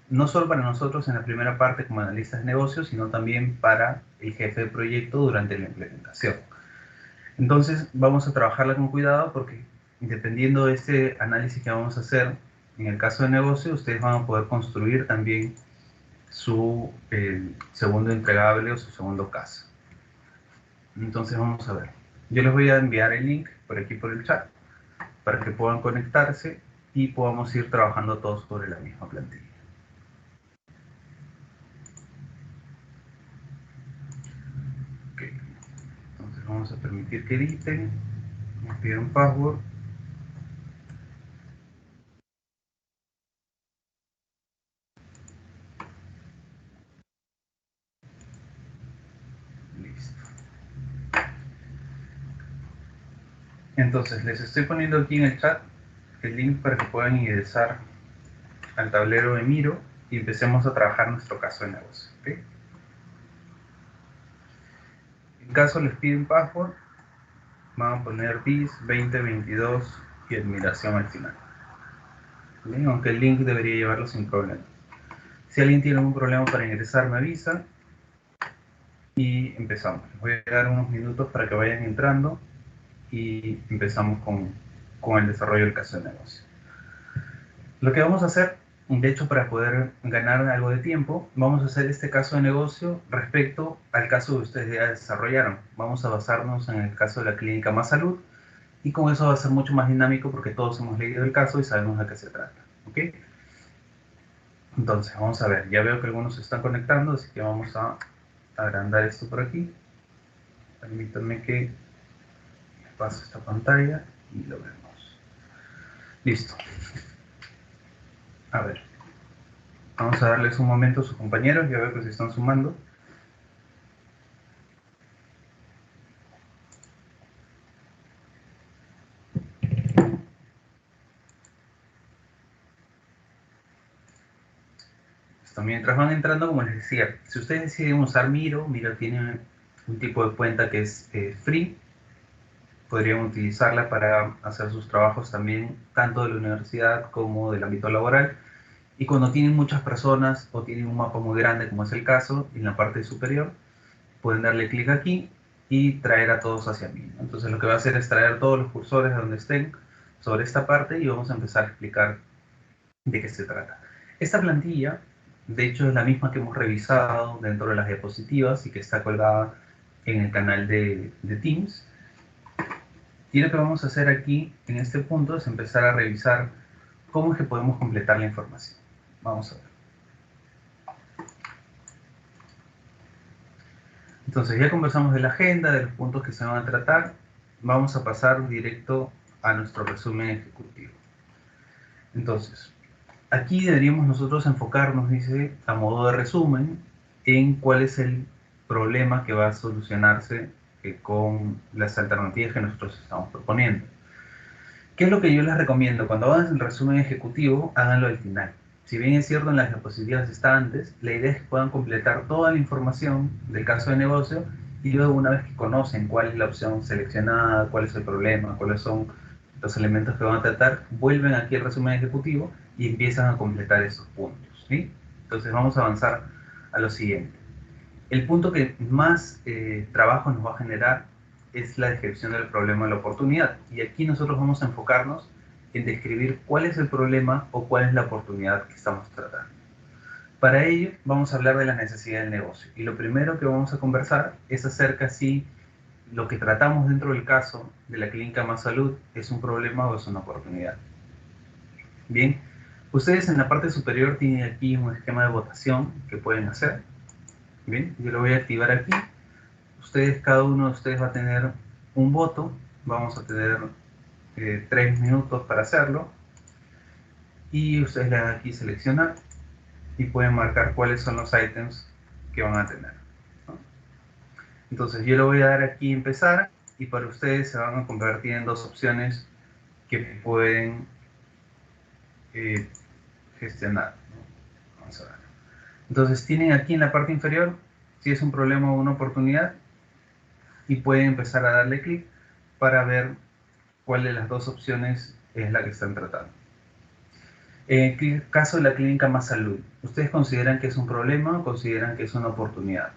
[SPEAKER 1] no solo para nosotros en la primera parte como analistas de negocios, sino también para el jefe de proyecto durante la implementación. Entonces vamos a trabajarla con cuidado porque dependiendo de este análisis que vamos a hacer, en el caso de negocio, ustedes van a poder construir también su segundo entregable o su segundo caso. Entonces vamos a ver. Yo les voy a enviar el link por aquí por el chat para que puedan conectarse y podamos ir trabajando todos sobre la misma plantilla. Okay. Entonces vamos a permitir que editen, nos piden un password. Listo. Entonces les estoy poniendo aquí en el chat el link para que puedan ingresar al tablero de Miro y empecemos a trabajar nuestro caso de negocio. ¿Okay? En caso les piden password, van a poner bis 2022 y admiración al final. ¿Bien? Aunque el link debería llevarlo sin problema. Si alguien tiene algún problema para ingresar, me avisa y empezamos. Les voy a dar unos minutos para que vayan entrando y empezamos con el desarrollo del caso de negocio. Lo que vamos a hacer, de hecho, para poder ganar algo de tiempo, vamos a hacer este caso de negocio respecto al caso que ustedes ya desarrollaron. Vamos a basarnos en el caso de la clínica Más Salud y con eso va a ser mucho más dinámico porque todos hemos leído el caso y sabemos de qué se trata. ¿Ok? Entonces, vamos a ver. Ya veo que algunos se están conectando, así que vamos a agrandar esto por aquí. Permítanme que pase esta pantalla y lo vemos. Listo. A ver. Vamos a darles un momento a sus compañeros. Ya veo que se están sumando. Mientras van entrando, como les decía, si ustedes deciden usar Miro, Miro tiene un tipo de cuenta que es free. Podrían utilizarla para hacer sus trabajos también, tanto de la universidad como del ámbito laboral. Y cuando tienen muchas personas o tienen un mapa muy grande, como es el caso, en la parte superior, pueden darle clic aquí y traer a todos hacia mí. Entonces lo que va a hacer es traer todos los cursores a donde estén sobre esta parte y vamos a empezar a explicar de qué se trata. Esta plantilla, de hecho, es la misma que hemos revisado dentro de las diapositivas y que está colgada en el canal de Teams. Y lo que vamos a hacer aquí, en este punto, es empezar a revisar cómo es que podemos completar la información. Vamos a ver. Entonces, ya conversamos de la agenda, de los puntos que se van a tratar. Vamos a pasar directo a nuestro resumen ejecutivo. Entonces, aquí deberíamos nosotros enfocarnos, dice, a modo de resumen, en cuál es el problema que va a solucionarse con las alternativas que nosotros estamos proponiendo. ¿Qué es lo que yo les recomiendo? Cuando hagan el resumen ejecutivo, háganlo al final. Si bien es cierto en las diapositivas está antes, la idea es que puedan completar toda la información del caso de negocio y luego una vez que conocen cuál es la opción seleccionada, cuál es el problema, cuáles son los elementos que van a tratar, vuelven aquí al resumen ejecutivo y empiezan a completar esos puntos. ¿Sí? Entonces vamos a avanzar a lo siguiente. El punto que más trabajo nos va a generar es la descripción del problema o la oportunidad. Y aquí nosotros vamos a enfocarnos en describir cuál es el problema o cuál es la oportunidad que estamos tratando. Para ello vamos a hablar de la necesidad del negocio. Y lo primero que vamos a conversar es acerca si lo que tratamos dentro del caso de la clínica Más Salud es un problema o es una oportunidad. Bien, ustedes en la parte superior tienen aquí un esquema de votación que pueden hacer. Bien, yo lo voy a activar aquí. Ustedes, cada uno de ustedes va a tener un voto. Vamos a tener 3 minutos para hacerlo. Y ustedes le dan aquí seleccionar y pueden marcar cuáles son los ítems que van a tener, ¿no? Entonces yo le voy a dar aquí empezar y para ustedes se van a convertir en dos opciones que pueden eh, gestionar, ¿no? Vamos a ver. Entonces tienen aquí en la parte inferior si es un problema o una oportunidad y pueden empezar a darle clic para ver cuál de las dos opciones es la que están tratando. En el caso de la clínica Más Salud, ¿ustedes consideran que es un problema o consideran que es una oportunidad?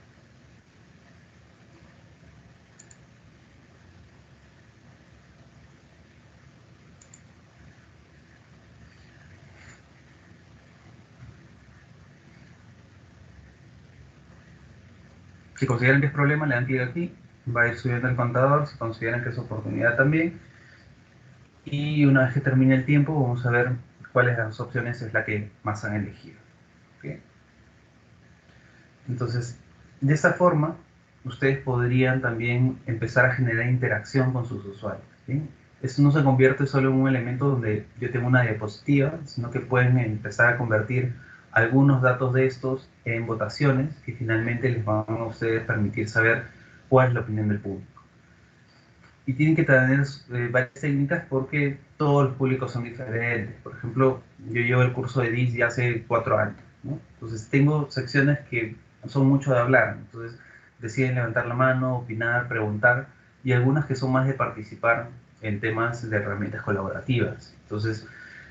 [SPEAKER 1] Si consideran que es problema, le dan clic aquí, va a ir subiendo el contador. Si consideran que es oportunidad también, y una vez que termine el tiempo, vamos a ver cuáles de las opciones es la que más han elegido. ¿Okay? Entonces, de esta forma, ustedes podrían también empezar a generar interacción con sus usuarios. ¿Sí? Esto no se convierte solo en un elemento donde yo tengo una diapositiva, sino que pueden empezar a convertir algunos datos de estos en votaciones que finalmente les van a ustedes permitir saber cuál es la opinión del público. Y tienen que tener varias técnicas porque todos los públicos son diferentes. Por ejemplo, yo llevo el curso de DIS ya hace 4 años, ¿no? Entonces tengo secciones que son mucho de hablar, entonces deciden levantar la mano, opinar, preguntar, y algunas que son más de participar en temas de herramientas colaborativas. Entonces,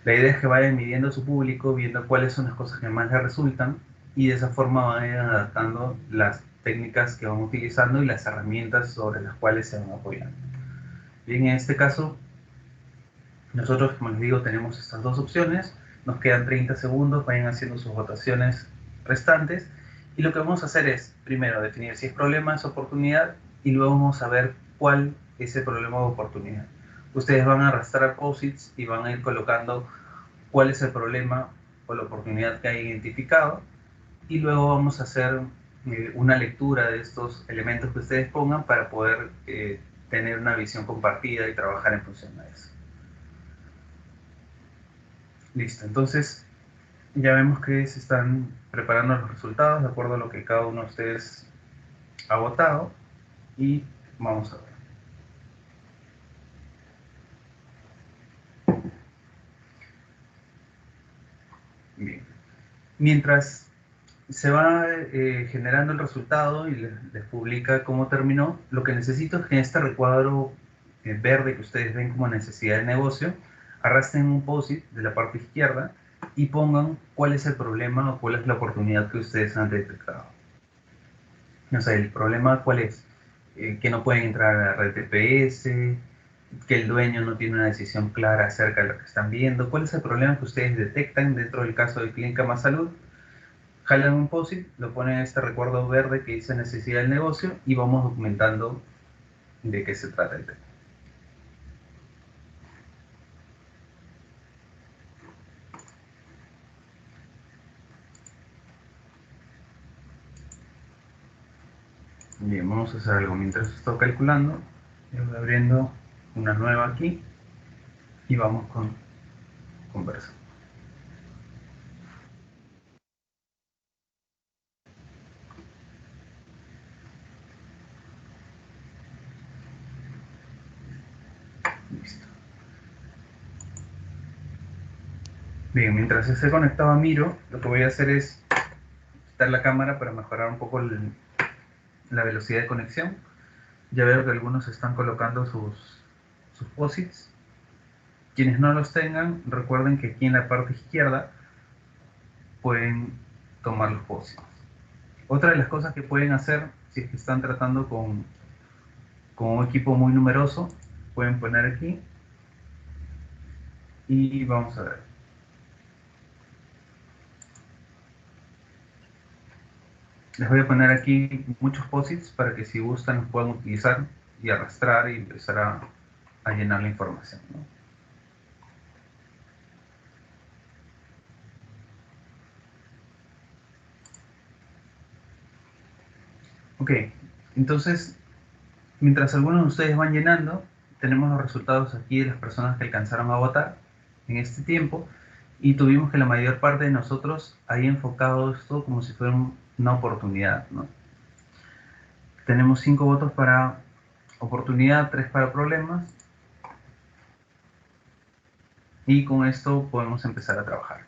[SPEAKER 1] la idea es que vayan midiendo a su público, viendo cuáles son las cosas que más les resultan, y de esa forma vayan adaptando las técnicas que van utilizando y las herramientas sobre las cuales se van apoyando. Bien, en este caso, nosotros, como les digo, tenemos estas dos opciones. Nos quedan 30 segundos, vayan haciendo sus votaciones restantes. Y lo que vamos a hacer es, primero, definir si es problema, es oportunidad, y luego vamos a ver cuál es el problema o oportunidad. Ustedes van a arrastrar posits y van a ir colocando cuál es el problema o la oportunidad que hay identificado. Y luego vamos a hacer una lectura de estos elementos que ustedes pongan para poder tener una visión compartida y trabajar en función de eso. Listo, entonces ya vemos que se están preparando los resultados de acuerdo a lo que cada uno de ustedes ha votado y vamos a ver. Bien. Mientras se va generando el resultado y les publica cómo terminó, lo que necesito es que en este recuadro verde que ustedes ven como necesidad de negocio, arrastren un POSIT de la parte izquierda y pongan cuál es el problema o cuál es la oportunidad que ustedes han detectado. O sea, el problema cuál es, que no pueden entrar a la red TPS, que el dueño no tiene una decisión clara acerca de lo que están viendo. ¿Cuál es el problema que ustedes detectan dentro del caso de Clínica Más Salud? Jalan un POSIT, lo ponen en este recuerdo verde que dice necesidad del negocio y vamos documentando de qué se trata el tema. Bien, vamos a hacer algo mientras estoy calculando. Yo voy abriendo una nueva aquí y vamos con conversa. Listo. Bien, mientras esté conectado a Miro, lo que voy a hacer es quitar la cámara para mejorar un poco la velocidad de conexión. Ya veo que algunos están colocando sus posits. Quienes no los tengan, recuerden que aquí en la parte izquierda pueden tomar los posits. Otra de las cosas que pueden hacer, si es que están tratando con un equipo muy numeroso, pueden poner aquí y vamos a ver. Les voy a poner aquí muchos posits para que si gustan los puedan utilizar y arrastrar y empezar a llenar la información, ¿no? Ok, entonces, mientras algunos de ustedes van llenando, tenemos los resultados aquí de las personas que alcanzaron a votar en este tiempo y tuvimos que la mayor parte de nosotros había enfocado esto como si fuera una oportunidad, ¿no? Tenemos 5 votos para oportunidad, 3 para problemas y con esto podemos empezar a trabajar.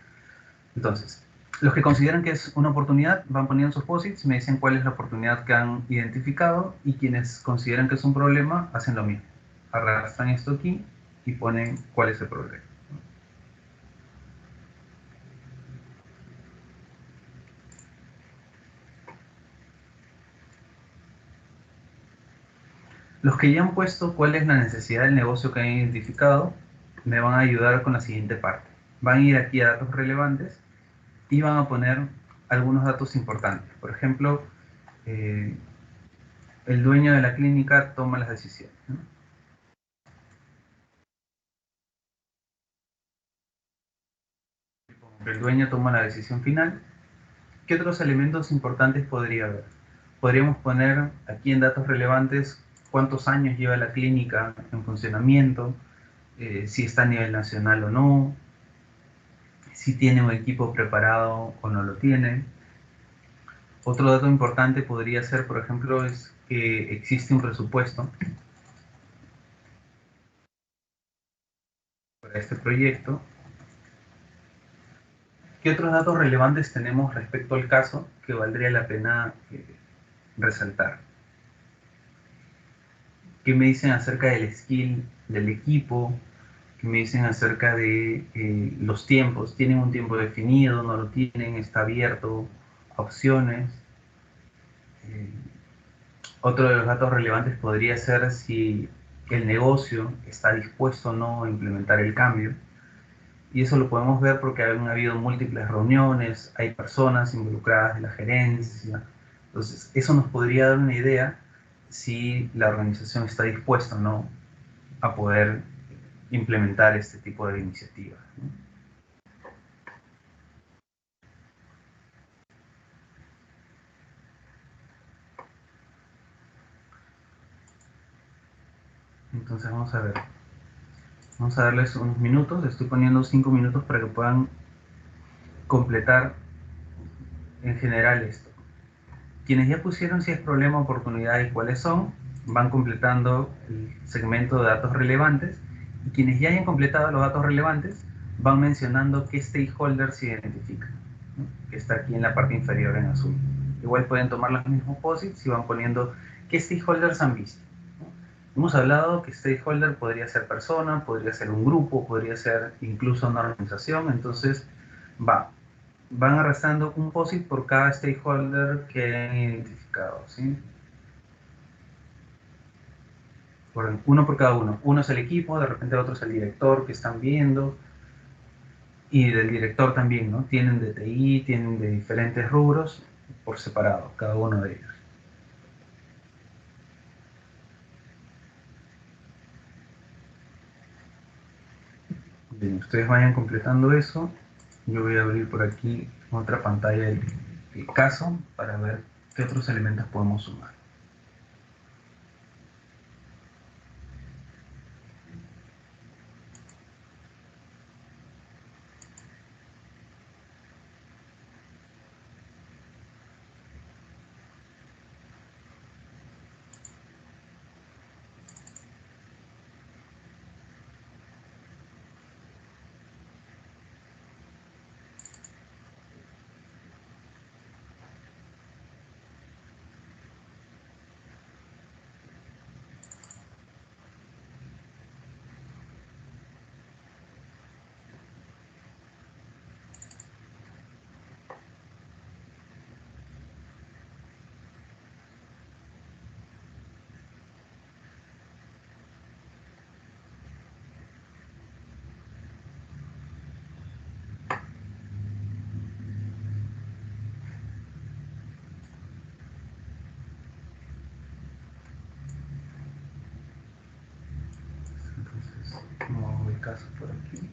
[SPEAKER 1] Entonces, los que consideran que es una oportunidad van poniendo sus posits, me dicen cuál es la oportunidad que han identificado y quienes consideran que es un problema hacen lo mismo. Arrastran esto aquí y ponen cuál es el problema. Los que ya han puesto cuál es la necesidad del negocio que han identificado me van a ayudar con la siguiente parte. Van a ir aquí a datos relevantes y van a poner algunos datos importantes. Por ejemplo, eh, el dueño de la clínica toma las decisiones, ¿no? El dueño toma la decisión final. ¿Qué otros elementos importantes podría haber? Podríamos poner aquí en datos relevantes cuántos años lleva la clínica en funcionamiento, si está a nivel nacional o no, si tiene un equipo preparado o no lo tiene. Otro dato importante podría ser, por ejemplo, es que existe un presupuesto para este proyecto. ¿Qué otros datos relevantes tenemos respecto al caso que valdría la pena resaltar? ¿Qué me dicen acerca del skill del equipo? ¿Qué me dicen acerca de los tiempos? ¿Tienen un tiempo definido? ¿No lo tienen? ¿Está abierto a opciones? Eh, Otro de los datos relevantes podría ser si el negocio está dispuesto o no a implementar el cambio. Y eso lo podemos ver porque han habido múltiples reuniones, hay personas involucradas de la gerencia. Entonces, eso nos podría dar una idea si la organización está dispuesta o no a poder implementar este tipo de iniciativas, ¿no? Entonces, vamos a darles unos minutos. Estoy poniendo 5 minutos para que puedan completar en general esto. Quienes ya pusieron si es problema, oportunidad y cuáles son, van completando el segmento de datos relevantes. Y quienes ya hayan completado los datos relevantes, van mencionando qué stakeholders se identifican, ¿no? Que está aquí en la parte inferior en azul. Igual pueden tomar los mismos posits y van poniendo qué stakeholders han visto, ¿no? Hemos hablado que stakeholder podría ser persona, podría ser un grupo, podría ser incluso una organización. Entonces, van arrastrando un POSIT por cada stakeholder que han identificado, ¿sí? Uno por cada uno. Uno es el equipo, de repente otro es el director que están viendo, y del director también, ¿no? Tienen de TI, tienen de diferentes rubros por separado, cada uno de ellos. Bien, ustedes vayan completando eso. Yo voy a abrir por aquí otra pantalla del caso para ver qué otros elementos podemos sumar. Entonces, muevo el caso por aquí.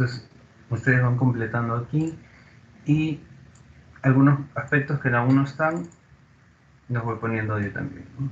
[SPEAKER 1] Entonces, ustedes van completando aquí y algunos aspectos que aún no están, los voy poniendo yo también, ¿no?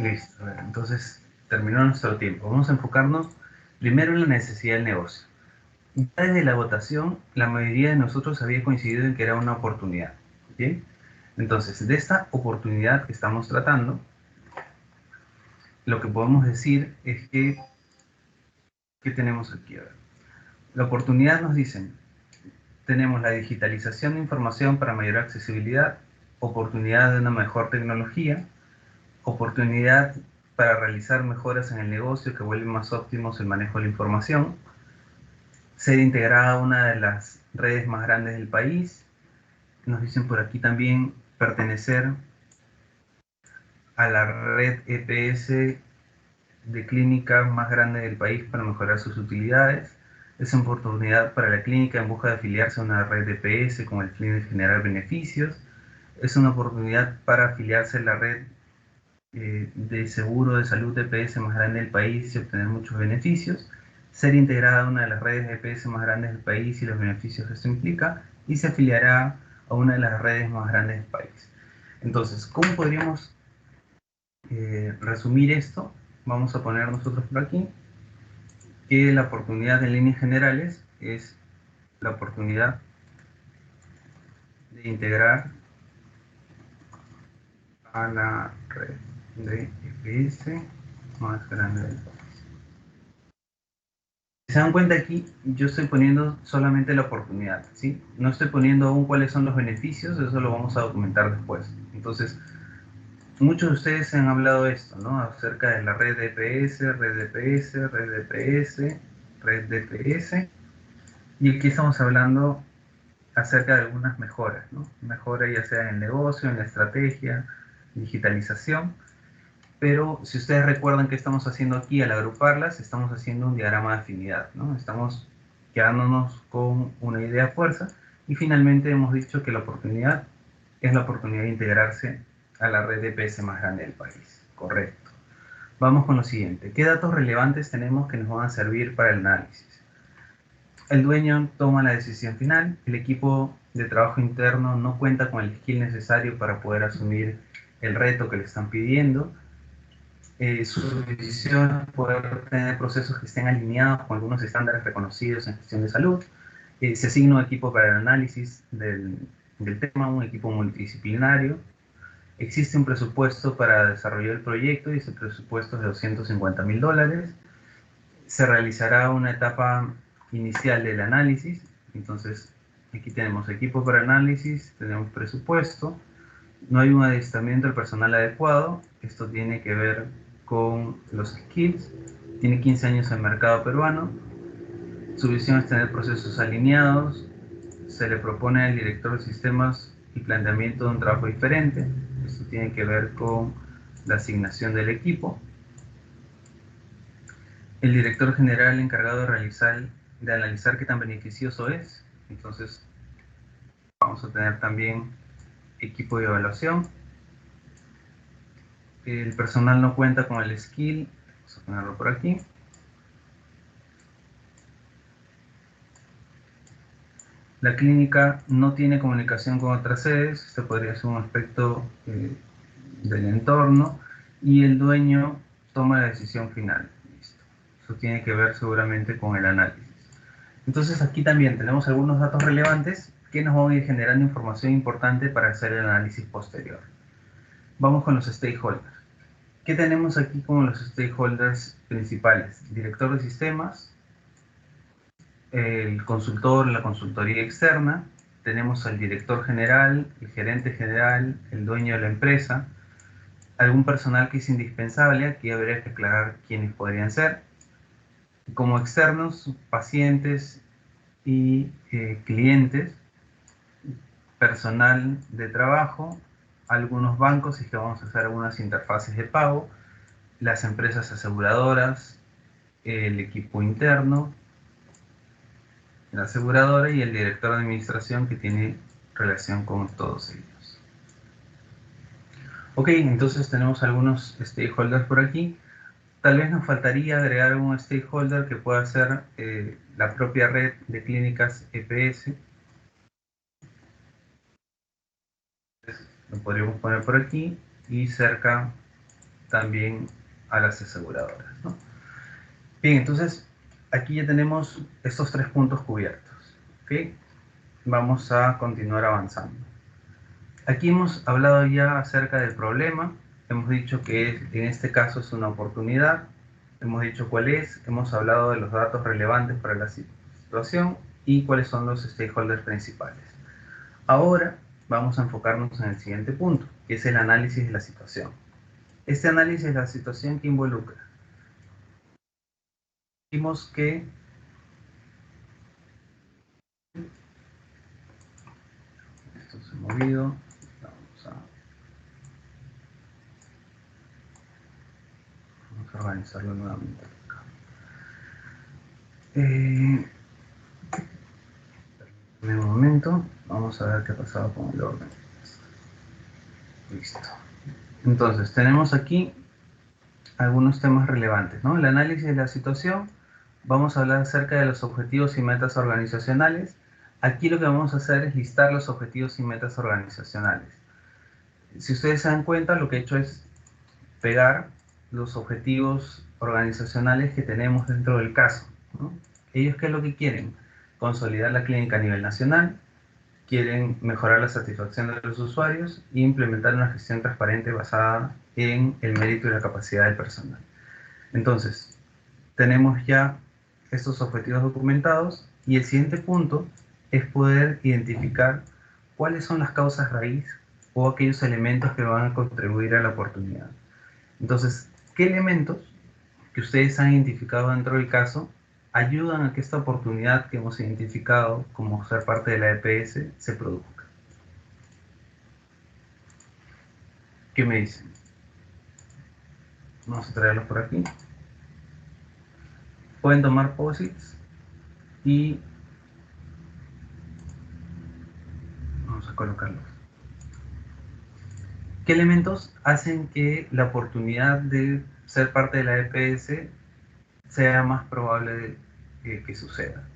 [SPEAKER 1] Listo, a ver, entonces terminó nuestro tiempo. Vamos a enfocarnos primero en la necesidad del negocio. Ya desde la votación, la mayoría de nosotros había coincidido en que era una oportunidad. ¿Bien? Entonces, de esta oportunidad que estamos tratando, lo que podemos decir es que, ¿qué tenemos aquí? A ver, la oportunidad nos dicen, tenemos la digitalización de información para mayor accesibilidad, oportunidad de una mejor tecnología, oportunidad para realizar mejoras en el negocio que vuelven más óptimos el manejo de la información, ser integrada a una de las redes más grandes del país. Nos dicen por aquí también pertenecer a la red EPS de clínica más grande del país para mejorar sus utilidades. Es una oportunidad para la clínica en busca de afiliarse a una red de EPS con el fin de generar beneficios. Es una oportunidad para afiliarse a la red de seguro de salud de EPS más grande del país y obtener muchos beneficios. Ser integrada a una de las redes de EPS más grandes del país y los beneficios que esto implica. Y se afiliará a una de las redes más grandes del país. Entonces, ¿cómo podríamos resumir esto? Vamos a poner nosotros por aquí que la oportunidad en líneas generales es la oportunidad de integrar a la red de EPS más grande del país. Si se dan cuenta aquí, yo estoy poniendo solamente la oportunidad, ¿sí? No estoy poniendo aún cuáles son los beneficios, eso lo vamos a documentar después. Entonces, muchos de ustedes han hablado de esto, ¿no? Acerca de la red de EPS, red de EPS, red de EPS, red de EPS. Y aquí estamos hablando acerca de algunas mejoras, ¿no? Mejoras ya sea en el negocio, en la estrategia, digitalización. Pero si ustedes recuerdan qué estamos haciendo aquí al agruparlas, estamos haciendo un diagrama de afinidad, ¿no? Estamos quedándonos con una idea fuerza y finalmente hemos dicho que la oportunidad es la oportunidad de integrarse a la red de EPS más grande del país. Correcto. Vamos con lo siguiente. ¿Qué datos relevantes tenemos que nos van a servir para el análisis? El dueño toma la decisión final, el equipo de trabajo interno no cuenta con el skill necesario para poder asumir el reto que le están pidiendo, Su visión es poder tener procesos que estén alineados con algunos estándares reconocidos en gestión de salud. Se asigna un equipo para el análisis del tema, un equipo multidisciplinario. Existe un presupuesto para desarrollar el proyecto y ese presupuesto es de $250.000. Se realizará una etapa inicial del análisis. Entonces, aquí tenemos equipo para análisis, tenemos presupuesto, no hay un adiestramiento del personal adecuado. Esto tiene que ver con los skills. Tiene 15 años en el mercado peruano. Su visión es tener procesos alineados. Se le propone al director de sistemas y planteamiento de un trabajo diferente. Esto tiene que ver con la asignación del equipo. El director general encargado de analizar qué tan beneficioso es. Entonces, vamos a tener también equipo de evaluación. El personal no cuenta con el skill. Vamos a ponerlo por aquí. La clínica no tiene comunicación con otras sedes. Este podría ser un aspecto del entorno. Y el dueño toma la decisión final. Listo. Eso tiene que ver seguramente con el análisis. Entonces aquí también tenemos algunos datos relevantes que nos van a ir generando información importante para hacer el análisis posterior. Vamos con los stakeholders. ¿Qué tenemos aquí como los stakeholders principales? Director de sistemas, el consultor, la consultoría externa, tenemos al director general, el gerente general, el dueño de la empresa, algún personal que es indispensable, aquí habría que aclarar quiénes podrían ser. Como externos, pacientes y clientes, personal de trabajo, algunos bancos, si es que vamos a hacer algunas interfaces de pago, las empresas aseguradoras, el equipo interno, la aseguradora y el director de administración que tiene relación con todos ellos. Ok, entonces tenemos algunos stakeholders por aquí. Tal vez nos faltaría agregar un stakeholder que pueda ser la propia red de clínicas EPS. Lo podríamos poner por aquí y cerca también a las aseguradoras, ¿no? Bien, entonces aquí ya tenemos estos 3 puntos cubiertos. ¿Ok? Vamos a continuar avanzando. Aquí hemos hablado ya acerca del problema. Hemos dicho que en este caso es una oportunidad. Hemos dicho cuál es. Hemos hablado de los datos relevantes para la situación y cuáles son los stakeholders principales. Ahora vamos a enfocarnos en el siguiente punto, que es el análisis de la situación. Este análisis de la situación que involucra. Vimos que esto se ha movido. Vamos a organizarlo nuevamente. En un momento, vamos a ver qué ha pasado con el orden. Listo. Entonces, tenemos aquí algunos temas relevantes, ¿no? El análisis de la situación. Vamos a hablar acerca de los objetivos y metas organizacionales. Aquí lo que vamos a hacer es listar los objetivos y metas organizacionales. Si ustedes se dan cuenta, lo que he hecho es pegar los objetivos organizacionales que tenemos dentro del caso, ¿no? Ellos, ¿qué es lo que quieren? Consolidar la clínica a nivel nacional, quieren mejorar la satisfacción de los usuarios e implementar una gestión transparente basada en el mérito y la capacidad del personal. Entonces, tenemos ya estos objetivos documentados y el siguiente punto es poder identificar cuáles son las causas raíz o aquellos elementos que van a contribuir a la oportunidad. Entonces, ¿qué elementos que ustedes han identificado dentro del caso ayudan a que esta oportunidad que hemos identificado como ser parte de la EPS se produzca? ¿Qué me dicen? Vamos a traerlos por aquí. Pueden tomar posits y vamos a colocarlos. ¿Qué elementos hacen que la oportunidad de ser parte de la EPS sea más probable que suceda?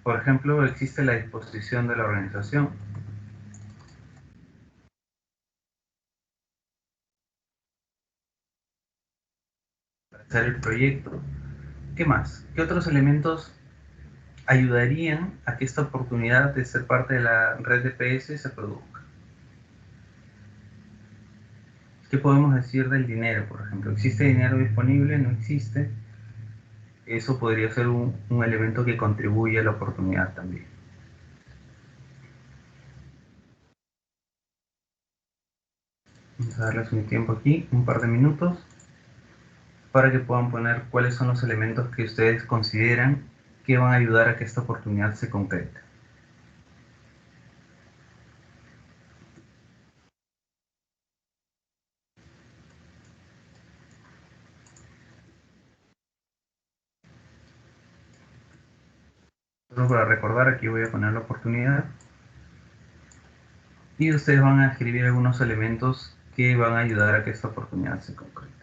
[SPEAKER 1] Por ejemplo, existe la disposición de la organización, finalizar el proyecto. ¿Qué más? ¿Qué otros elementos ayudarían a que esta oportunidad de ser parte de la red de PS se produzca? ¿Qué podemos decir del dinero, por ejemplo? ¿Existe dinero disponible? ¿No existe? Eso podría ser un elemento que contribuye a la oportunidad también. Vamos a darles un tiempo aquí, un par de minutos, para que puedan poner cuáles son los elementos que ustedes consideran que van a ayudar a que esta oportunidad se concrete. Solo para recordar, aquí voy a poner la oportunidad. Y ustedes van a escribir algunos elementos que van a ayudar a que esta oportunidad se concrete.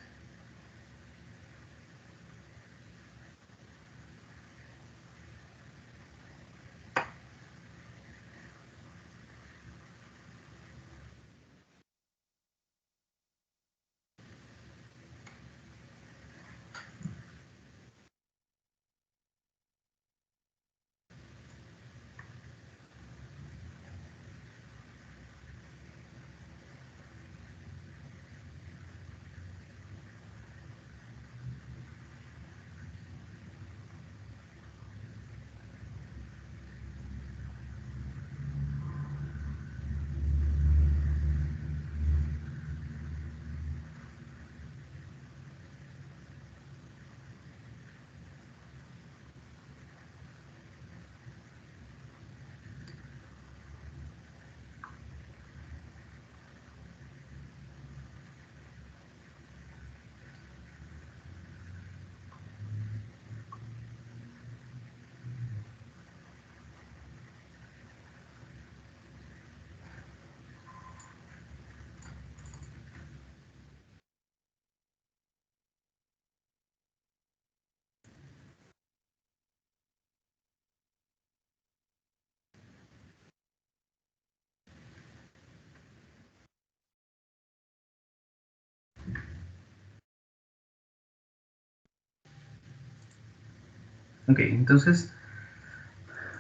[SPEAKER 1] Ok, entonces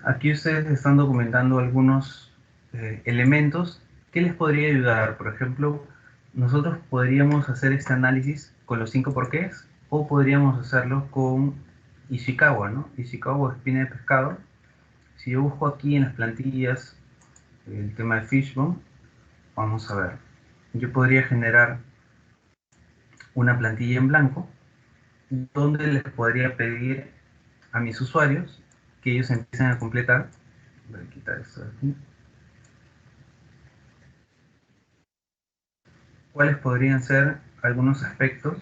[SPEAKER 1] aquí ustedes están documentando algunos elementos que les podría ayudar. Por ejemplo, nosotros podríamos hacer este análisis con los 5 porqués o podríamos hacerlo con Ishikawa, ¿no? Ishikawa, espina de pescado. Si yo busco aquí en las plantillas el tema de Fishbone, vamos a ver. Yo podría generar una plantilla en blanco donde les podría pedir a mis usuarios que ellos empiecen a completar. Voy a quitar esto de aquí. ¿Cuáles podrían ser algunos aspectos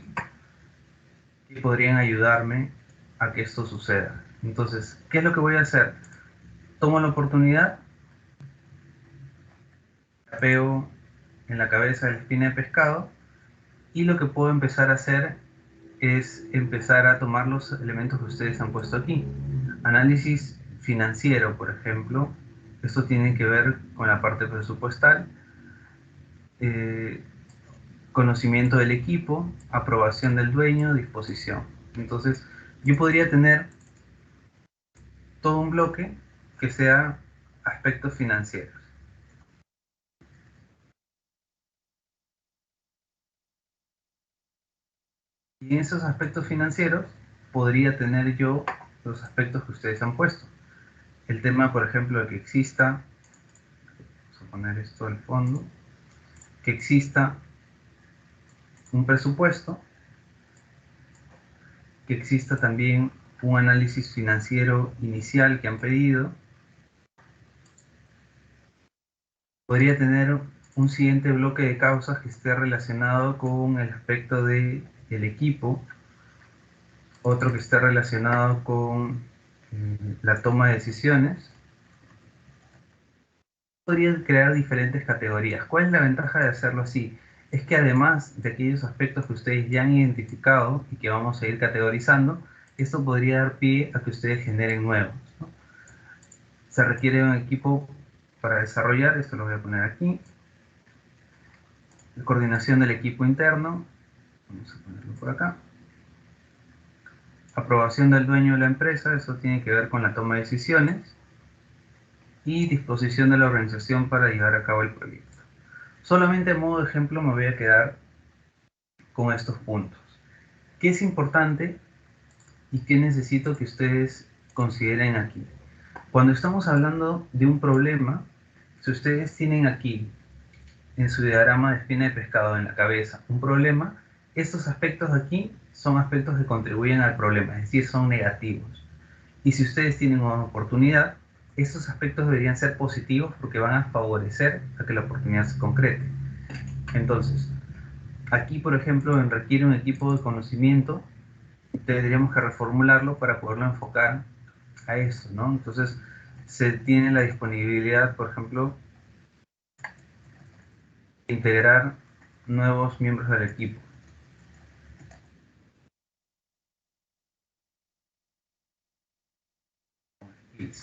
[SPEAKER 1] que podrían ayudarme a que esto suceda? Entonces, ¿qué es lo que voy a hacer? Tomo la oportunidad, la pego en la cabeza de la espina de pescado y lo que puedo empezar a hacer es empezar a tomar los elementos que ustedes han puesto aquí. Análisis financiero, por ejemplo. Esto tiene que ver con la parte presupuestal. Eh, Conocimiento del equipo, aprobación del dueño, disposición. Entonces, yo podría tener todo un bloque que sea aspectos financieros. Y en esos aspectos financieros podría tener yo los aspectos que ustedes han puesto. El tema, por ejemplo, de que exista, vamos a poner esto al fondo, que exista un presupuesto, que exista también un análisis financiero inicial que han pedido. Podría tener un siguiente bloque de causas que esté relacionado con el aspecto del equipo, otro que esté relacionado con la toma de decisiones. Podría crear diferentes categorías. ¿Cuál es la ventaja de hacerlo así? Es que además de aquellos aspectos que ustedes ya han identificado y que vamos a ir categorizando, esto podría dar pie a que ustedes generen nuevos, ¿no? Se requiere un equipo para desarrollar, esto lo voy a poner aquí, coordinación del equipo interno, vamos a ponerlo por acá, Aprobación del dueño de la empresa, eso tiene que ver con la toma de decisiones. Y disposición de la organización para llevar a cabo el proyecto. Solamente a modo de ejemplo me voy a quedar con estos puntos. ¿Qué es importante y qué necesito que ustedes consideren aquí? Cuando estamos hablando de un problema, si ustedes tienen aquí en su diagrama de espina de pescado en la cabeza un problema, estos aspectos de aquí son aspectos que contribuyen al problema, es decir, son negativos. Y si ustedes tienen una oportunidad, estos aspectos deberían ser positivos porque van a favorecer a que la oportunidad se concrete. Entonces, aquí, por ejemplo, requiere un equipo de conocimiento, tendríamos que reformularlo para poderlo enfocar a esto, ¿no? Entonces, se tiene la disponibilidad, por ejemplo, de integrar nuevos miembros del equipo,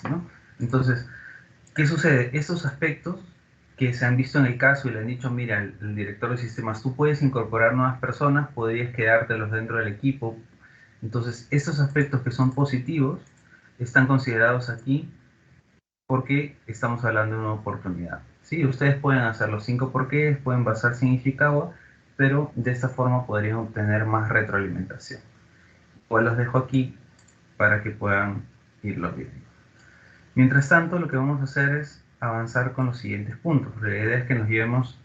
[SPEAKER 1] ¿no? Entonces, ¿qué sucede? Estos aspectos que se han visto en el caso y le han dicho, mira, el director de sistemas, tú puedes incorporar nuevas personas, podrías quedártelos dentro del equipo. Entonces, estos aspectos que son positivos están considerados aquí porque estamos hablando de una oportunidad. Sí, ustedes pueden hacer los 5 porqués, pueden basar significado, pero de esta forma podrían obtener más retroalimentación. Pues los dejo aquí para que puedan irlo viendo. Mientras tanto, lo que vamos a hacer es avanzar con los siguientes puntos. La idea es que nos llevemos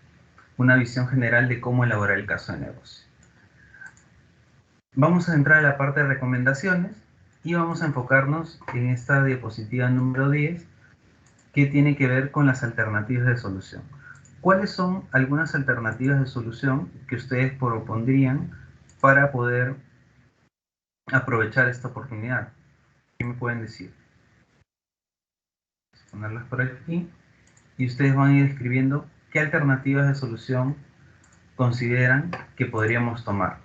[SPEAKER 1] una visión general de cómo elaborar el caso de negocio. Vamos a entrar a la parte de recomendaciones y vamos a enfocarnos en esta diapositiva número 10 que tiene que ver con las alternativas de solución. ¿Cuáles son algunas alternativas de solución que ustedes propondrían para poder aprovechar esta oportunidad? ¿Qué me pueden decir? Voy a ponerlas por aquí y ustedes van a ir escribiendo qué alternativas de solución consideran que podríamos tomar.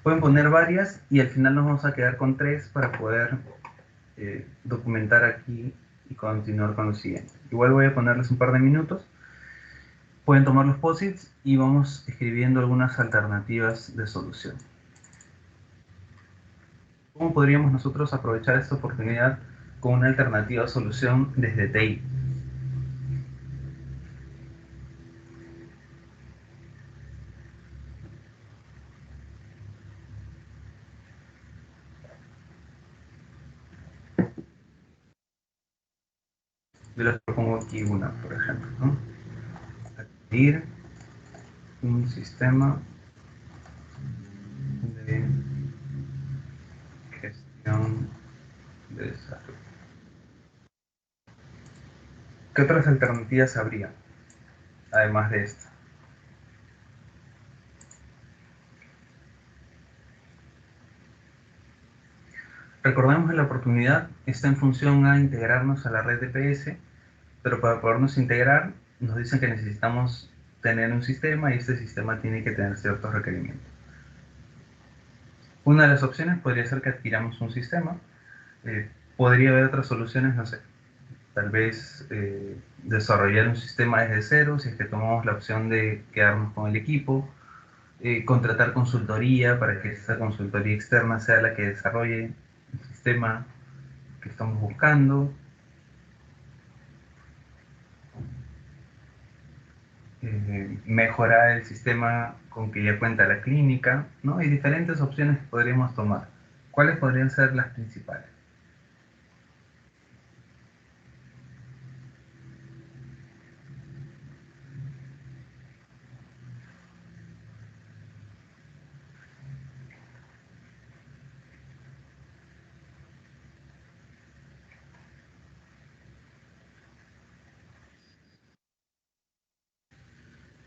[SPEAKER 1] Pueden poner varias y al final nos vamos a quedar con 3 para poder documentar aquí y continuar con lo siguiente. Igual voy a ponerles un par de minutos. Pueden tomar los posits y vamos escribiendo algunas alternativas de solución. ¿Cómo podríamos nosotros aprovechar esta oportunidad con una alternativa de solución desde TI? Yo les propongo aquí una, por ejemplo, ¿no? Adquirir un sistema de gestión de desarrollo. ¿Qué otras alternativas habría, además de esta? Recordemos que la oportunidad está en función a integrarnos a la red de PS, pero para podernos integrar nos dicen que necesitamos tener un sistema y este sistema tiene que tener ciertos requerimientos. Una de las opciones podría ser que adquiramos un sistema. Podría haber otras soluciones, no sé, tal vez desarrollar un sistema desde cero, si es que tomamos la opción de quedarnos con el equipo, contratar consultoría para que esta consultoría externa sea la que desarrolle el sistema que estamos buscando. Mejorar el sistema con que ya cuenta la clínica, ¿no? Hay diferentes opciones que podríamos tomar. ¿Cuáles podrían ser las principales?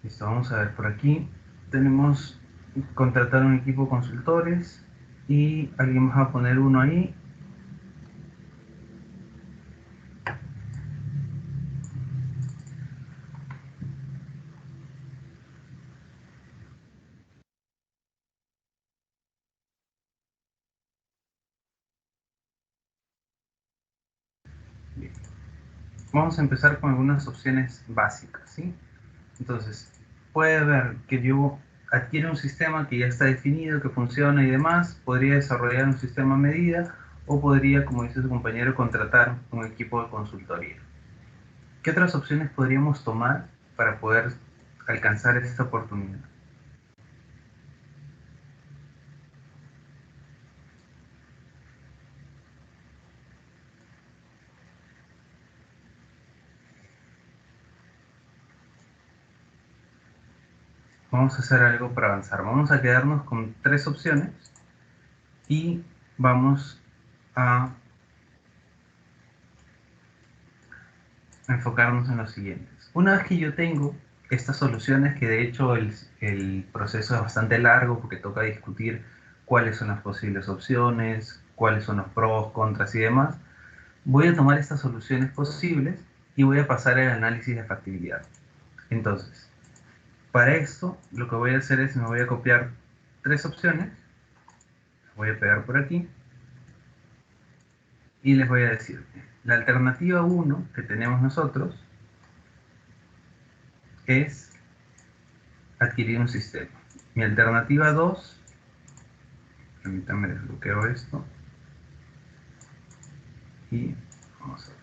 [SPEAKER 1] Listo, vamos a ver por aquí. Tenemos contratar un equipo de consultores y alguien más va a poner uno ahí. Bien. Vamos a empezar con algunas opciones básicas, ¿sí? Entonces, puede ver que yo adquiere un sistema que ya está definido, que funciona y demás, podría desarrollar un sistema a medida o podría, como dice su compañero, contratar un equipo de consultoría. ¿Qué otras opciones podríamos tomar para poder alcanzar esta oportunidad? Vamos a hacer algo para avanzar. Vamos a quedarnos con 3 opciones y vamos a enfocarnos en los siguientes. Una vez que yo tengo estas soluciones, que de hecho el proceso es bastante largo porque toca discutir cuáles son las posibles opciones, cuáles son los pros, contras y demás, voy a tomar estas soluciones posibles y voy a pasar el análisis de factibilidad. Entonces, para esto lo que voy a hacer es me voy a copiar 3 opciones, voy a pegar por aquí y les voy a decir, la alternativa 1 que tenemos nosotros es adquirir un sistema. Mi alternativa 2, permítanme desbloqueo esto y vamos a ver.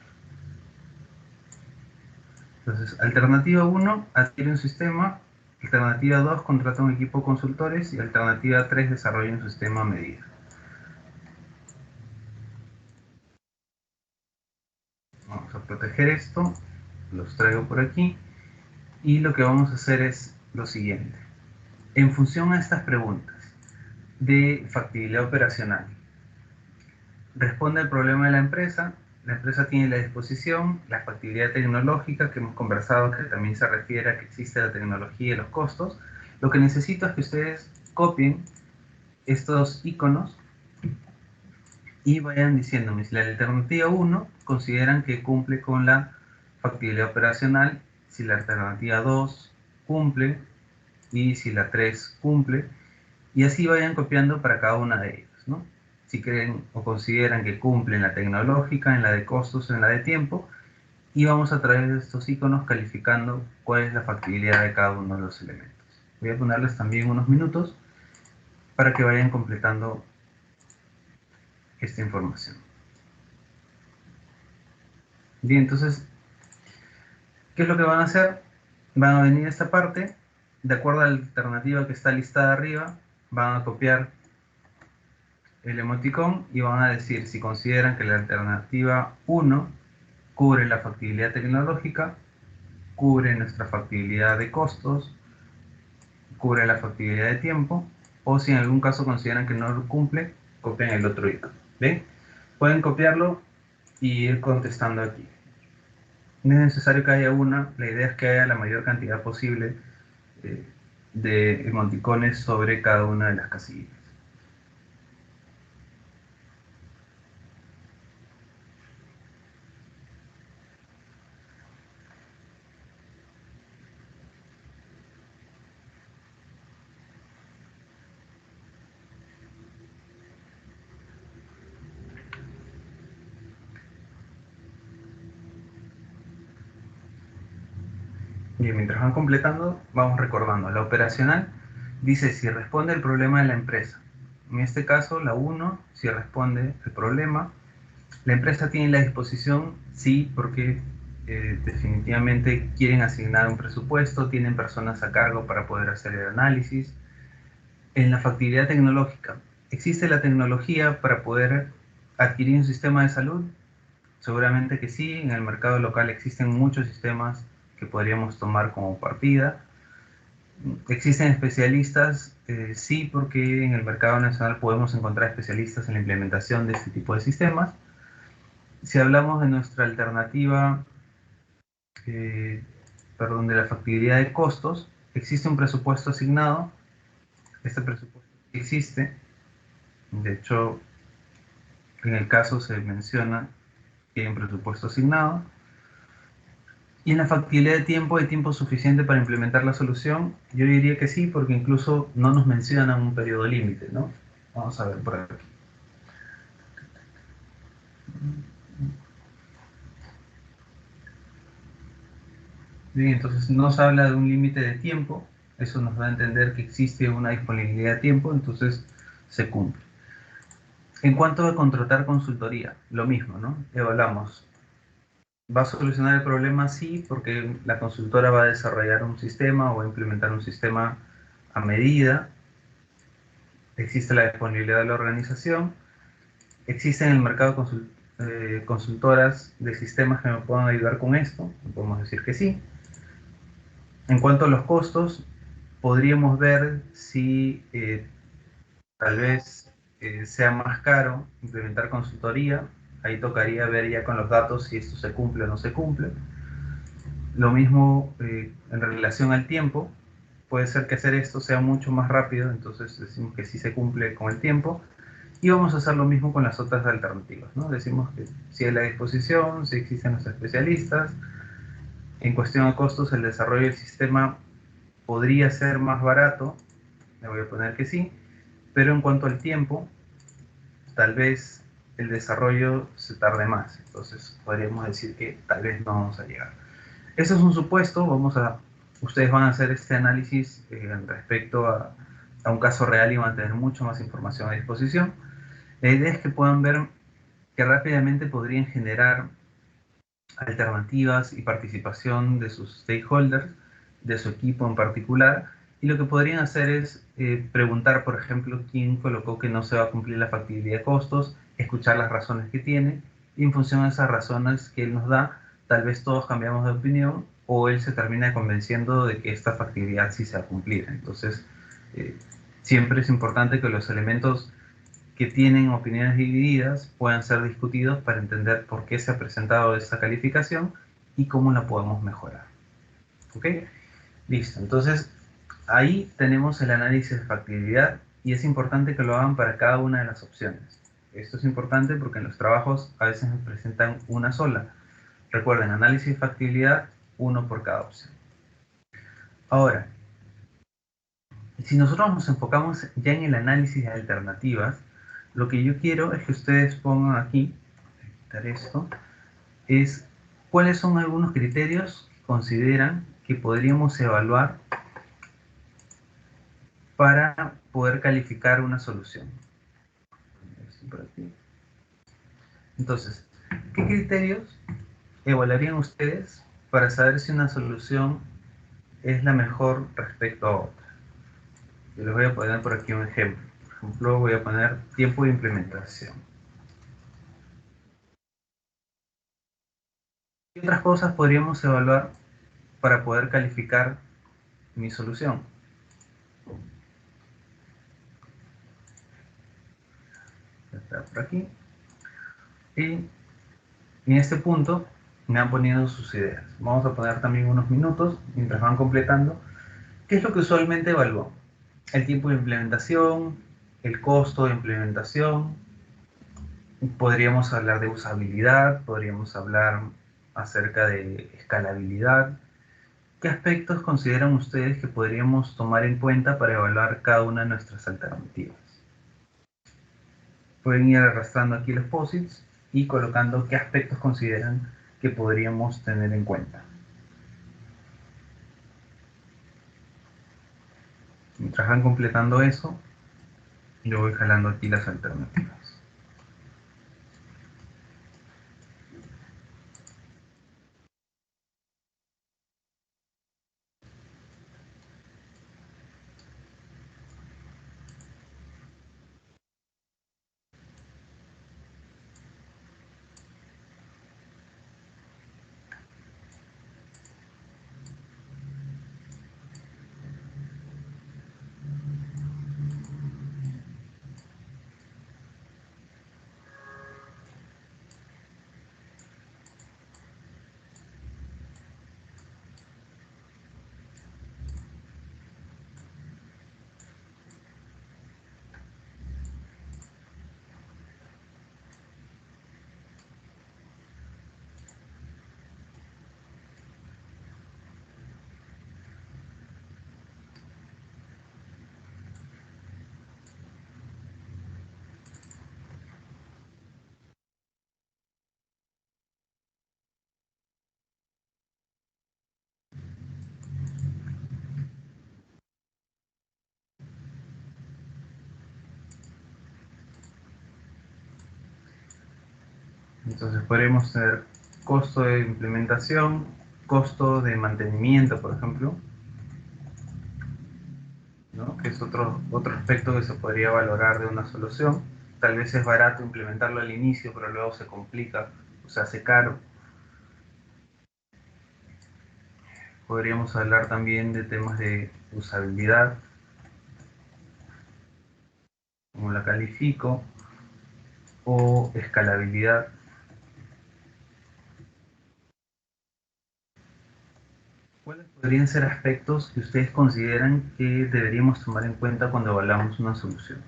[SPEAKER 1] Entonces, alternativa 1, adquiere un sistema. Alternativa 2, contrata un equipo de consultores. Y alternativa 3, desarrolla un sistema a medida. Vamos a proteger esto. Los traigo por aquí. Y lo que vamos a hacer es lo siguiente. En función a estas preguntas de factibilidad operacional, responde al problema de la empresa tiene la disposición, la factibilidad tecnológica que hemos conversado, que también se refiere a que existe la tecnología y los costos. Lo que necesito es que ustedes copien estos iconos y vayan diciéndome si la alternativa 1 consideran que cumple con la factibilidad operacional, si la alternativa 2 cumple y si la 3 cumple, y así vayan copiando para cada una de ellas, ¿no? Si creen o consideran que cumple en la tecnológica, en la de costos, en la de tiempo, y vamos a través de estos iconos calificando cuál es la factibilidad de cada uno de los elementos. Voy a ponerles también unos minutos para que vayan completando esta información. Bien, entonces, ¿qué es lo que van a hacer? Van a venir a esta parte, de acuerdo a la alternativa que está listada arriba, van a copiar el emoticón y van a decir si consideran que la alternativa 1 cubre la factibilidad tecnológica, cubre nuestra factibilidad de costos, cubre la factibilidad de tiempo, o si en algún caso consideran que no lo cumple, copian el otro icono. ¿Ven? Pueden copiarlo y ir contestando aquí. No es necesario que haya una, la idea es que haya la mayor cantidad posible eh, de emoticones sobre cada una de las casillas. Bien, mientras van completando, vamos recordando. La operacional dice si responde el problema de la empresa. En este caso, la 1, si responde el problema. La empresa tiene la disposición, sí, porque definitivamente quieren asignar un presupuesto, tienen personas a cargo para poder hacer el análisis. En la factibilidad tecnológica, ¿existe la tecnología para poder adquirir un sistema de salud? Seguramente que sí, en el mercado local existen muchos sistemas que podríamos tomar como partida. ¿Existen especialistas? Sí, porque en el mercado nacional podemos encontrar especialistas en la implementación de este tipo de sistemas. Si hablamos de nuestra alternativa, eh, perdón, de la factibilidad de costos, existe un presupuesto asignado. Este presupuesto existe. De hecho, en el caso se menciona que hay un presupuesto asignado. Y en la factibilidad de tiempo, ¿hay tiempo suficiente para implementar la solución? Yo diría que sí, porque incluso no nos mencionan un periodo límite, ¿no? Vamos a ver por aquí. Bien, entonces no se habla de un límite de tiempo, Eso nos da a entender que existe una disponibilidad de tiempo, entonces se cumple. En cuanto a contratar consultoría, lo mismo, ¿no? Evaluamos. ¿Va a solucionar el problema? Sí, porque la consultora va a desarrollar un sistema o va a implementar un sistema a medida. Existe la disponibilidad de la organización. Existen en el mercado consultoras de sistemas que me puedan ayudar con esto. Podemos decir que sí. En cuanto a los costos, podríamos ver si tal vez sea más caro implementar consultoría. Ahí tocaría ver ya con los datos si esto se cumple o no se cumple. Lo mismo en relación al tiempo. Puede ser que hacer esto sea mucho más rápido, entonces decimos que sí se cumple con el tiempo. Y vamos a hacer lo mismo con las otras alternativas, ¿no? Decimos que si hay la disposición, si existen los especialistas. En cuestión de costos, el desarrollo del sistema podría ser más barato, le voy a poner que sí, pero en cuanto al tiempo, tal vez el desarrollo se tarde más. Entonces podríamos decir que tal vez no vamos a llegar. Eso es un supuesto, ustedes van a hacer este análisis respecto a un caso real y van a tener mucho más información a disposición. La idea es que puedan ver que rápidamente podrían generar alternativas y participación de sus stakeholders, de su equipo en particular, y lo que podrían hacer es preguntar, por ejemplo, quién colocó que no se va a cumplir la factibilidad de costos, escuchar las razones que tiene, y en función de esas razones que él nos da, tal vez todos cambiamos de opinión o él se termina convenciendo de que esta factibilidad sí se va a cumplir. Entonces, eh, siempre es importante que los elementos que tienen opiniones divididas puedan ser discutidos para entender por qué se ha presentado esa calificación y cómo la podemos mejorar. ¿Ok? Listo. Entonces, ahí tenemos el análisis de factibilidad y es importante que lo hagan para cada una de las opciones. Esto es importante porque en los trabajos a veces nos presentan una sola. Recuerden, análisis de factibilidad, uno por cada opción. Ahora, si nosotros nos enfocamos ya en el análisis de alternativas, lo que yo quiero es que ustedes pongan aquí, quitar esto, es cuáles son algunos criterios que consideran que podríamos evaluar para poder calificar una solución. Entonces, ¿qué criterios evaluarían ustedes para saber si una solución es la mejor respecto a otra? Yo les voy a poner por aquí un ejemplo. Por ejemplo, voy a poner tiempo de implementación. ¿Qué otras cosas podríamos evaluar para poder calificar mi solución? Está por aquí. Y en este punto me han ponido sus ideas. Vamos a poner también unos minutos mientras van completando. ¿Qué es lo que usualmente evalúo? El tiempo de implementación, el costo de implementación, podríamos hablar de usabilidad, podríamos hablar acerca de escalabilidad. ¿Qué aspectos consideran ustedes que podríamos tomar en cuenta para evaluar cada una de nuestras alternativas? Pueden ir arrastrando aquí los posits y colocando qué aspectos consideran que podríamos tener en cuenta. Mientras van completando eso, yo voy jalando aquí las alternativas. Entonces podremos tener costo de implementación, costo de mantenimiento, por ejemplo, ¿no? Que es otro aspecto que se podría valorar de una solución. Tal vez es barato implementarlo al inicio, pero luego se complica o se hace caro. Podríamos hablar también de temas de usabilidad, como la califico, o escalabilidad. ¿Cuáles podrían ser aspectos que ustedes consideran que deberíamos tomar en cuenta cuando evaluamos una solución?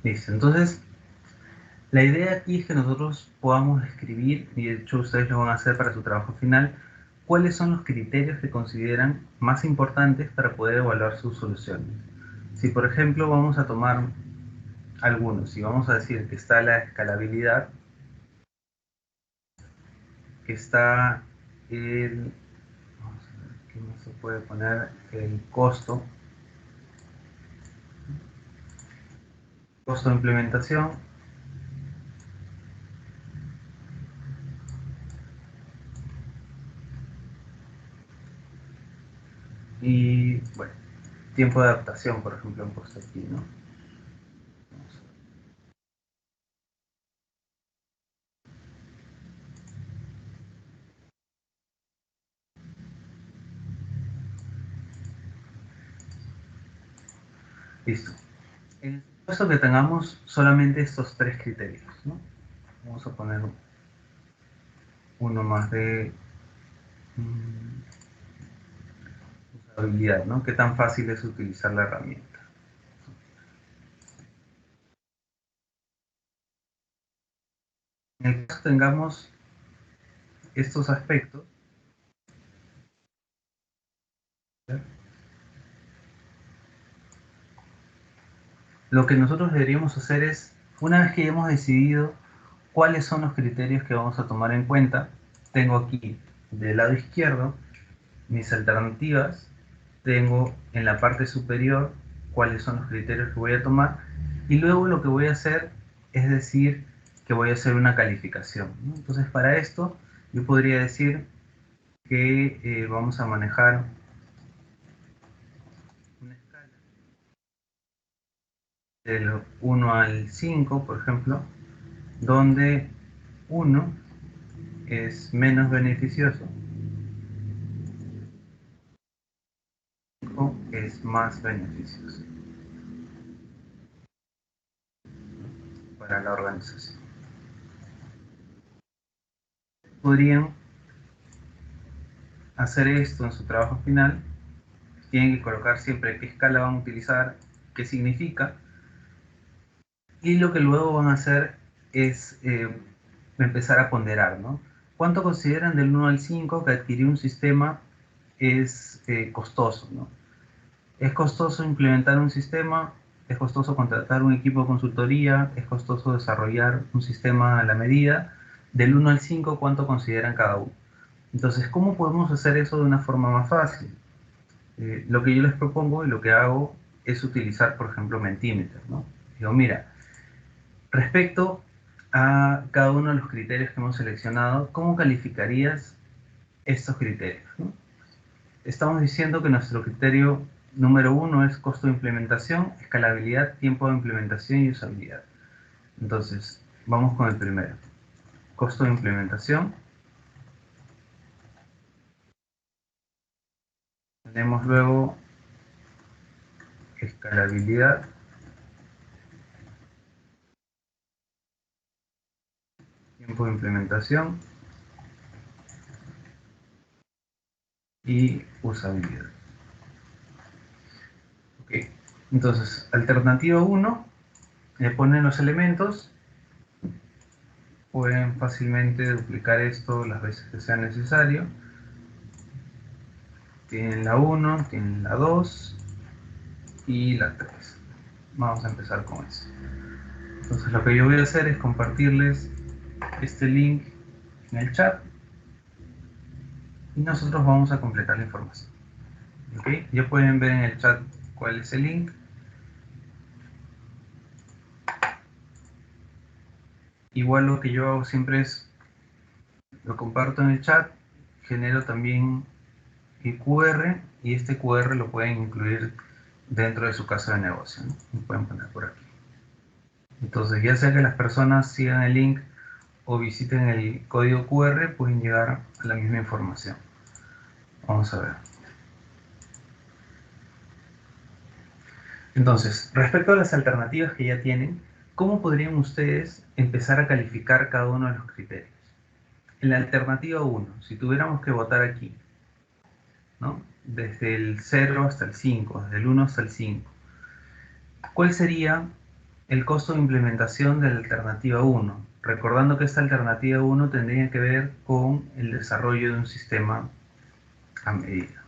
[SPEAKER 1] Listo, entonces la idea aquí es que nosotros podamos escribir, y de hecho ustedes lo van a hacer para su trabajo final, cuáles son los criterios que consideran más importantes para poder evaluar sus soluciones. Si por ejemplo vamos a tomar algunos y vamos a decir que está la escalabilidad, que está el, vamos a ver, ¿qué más se puede poner? El costo de implementación, y bueno, tiempo de adaptación, por ejemplo, han puesto aquí, ¿no? Listo. En el caso que tengamos solamente estos tres criterios, ¿no? Vamos a poner uno más de usabilidad, ¿no? ¿Qué tan fácil es utilizar la herramienta? En el caso que tengamos estos aspectos, ¿ya? Lo que nosotros deberíamos hacer es, una vez que ya hemos decidido cuáles son los criterios que vamos a tomar en cuenta, tengo aquí del lado izquierdo mis alternativas, tengo en la parte superior cuáles son los criterios que voy a tomar y luego lo que voy a hacer es decir que voy a hacer una calificación, ¿no? Entonces para esto yo podría decir que vamos a manejar una escala del 1 al 5, por ejemplo, donde 1 es menos beneficioso, 5 es más beneficioso para la organización. Podrían hacer esto en su trabajo final, tienen que colocar siempre qué escala van a utilizar, qué significa, y lo que luego van a hacer es empezar a ponderar, ¿no? ¿Cuánto consideran del 1 al 5 que adquirir un sistema es costoso, ¿no? Es costoso implementar un sistema, es costoso contratar un equipo de consultoría, es costoso desarrollar un sistema a la medida. Del 1 al 5, ¿cuánto consideran cada uno? Entonces, ¿cómo podemos hacer eso de una forma más fácil? Lo que yo les propongo y lo que hago es utilizar, por ejemplo, Mentimeter, ¿no? Digo, mira, respecto a cada uno de los criterios que hemos seleccionado, ¿cómo calificarías estos criterios, ¿no? Estamos diciendo que nuestro criterio número uno es costo de implementación, escalabilidad, tiempo de implementación y usabilidad. Entonces, vamos con el primero. Costo de implementación. Tenemos luego escalabilidad, tiempo de implementación y usabilidad. Ok, entonces, alternativa 1, le ponen los elementos, pueden fácilmente duplicar esto las veces que sea necesario. Tienen la 1, tienen la 2 y la 3. Vamos a empezar con eso. Entonces lo que yo voy a hacer es compartirles este link en el chat y nosotros vamos a completar la información. ¿Ok? Ya pueden ver en el chat cuál es el link. Igual lo que yo hago siempre es lo comparto en el chat, genero también el QR y este QR lo pueden incluir dentro de su casa de negocio, ¿no? Lo pueden poner por aquí. Entonces, ya sea que las personas sigan el link o visiten el código QR, pueden llegar a la misma información. Vamos a ver. Entonces, respecto a las alternativas que ya tienen, ¿cómo podrían ustedes empezar a calificar cada uno de los criterios? En la alternativa 1, si tuviéramos que votar aquí, ¿no? Desde el 0 hasta el 5, desde el 1 hasta el 5, ¿cuál sería el costo de implementación de la alternativa 1? Recordando que esta alternativa 1 tendría que ver con el desarrollo de un sistema a medida.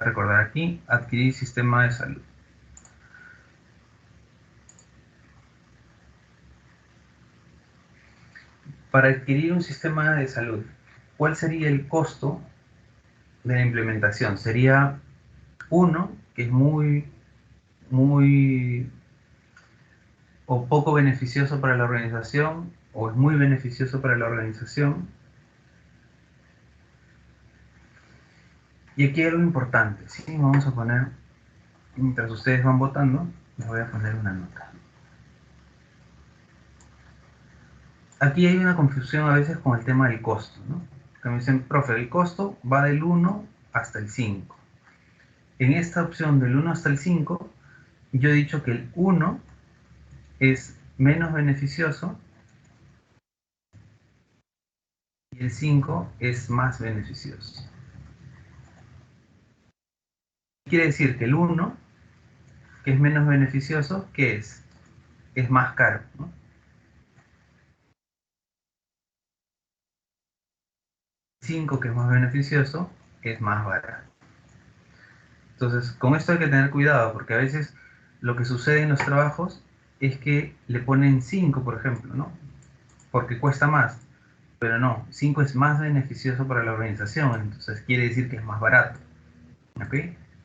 [SPEAKER 1] Recordar aquí, adquirir sistema de salud. Para adquirir un sistema de salud, ¿cuál sería el costo de la implementación? Sería uno, que es muy o poco beneficioso para la organización, o es muy beneficioso para la organización. Y aquí hay algo importante, ¿sí? Vamos a poner, mientras ustedes van votando, les voy a poner una nota. Aquí hay una confusión a veces con el tema del costo, ¿no? Que me dicen, profe, el costo va del 1 hasta el 5. En esta opción del 1 hasta el 5, yo he dicho que el 1 es menos beneficioso y el 5 es más beneficioso. Quiere decir que el 1, que es menos beneficioso, ¿qué es? Es más caro, ¿no? 5, que es más beneficioso, es más barato. Entonces, con esto hay que tener cuidado, porque a veces lo que sucede en los trabajos es que le ponen 5, por ejemplo, ¿no? Porque cuesta más. Pero no, 5 es más beneficioso para la organización, entonces quiere decir que es más barato. ¿Ok?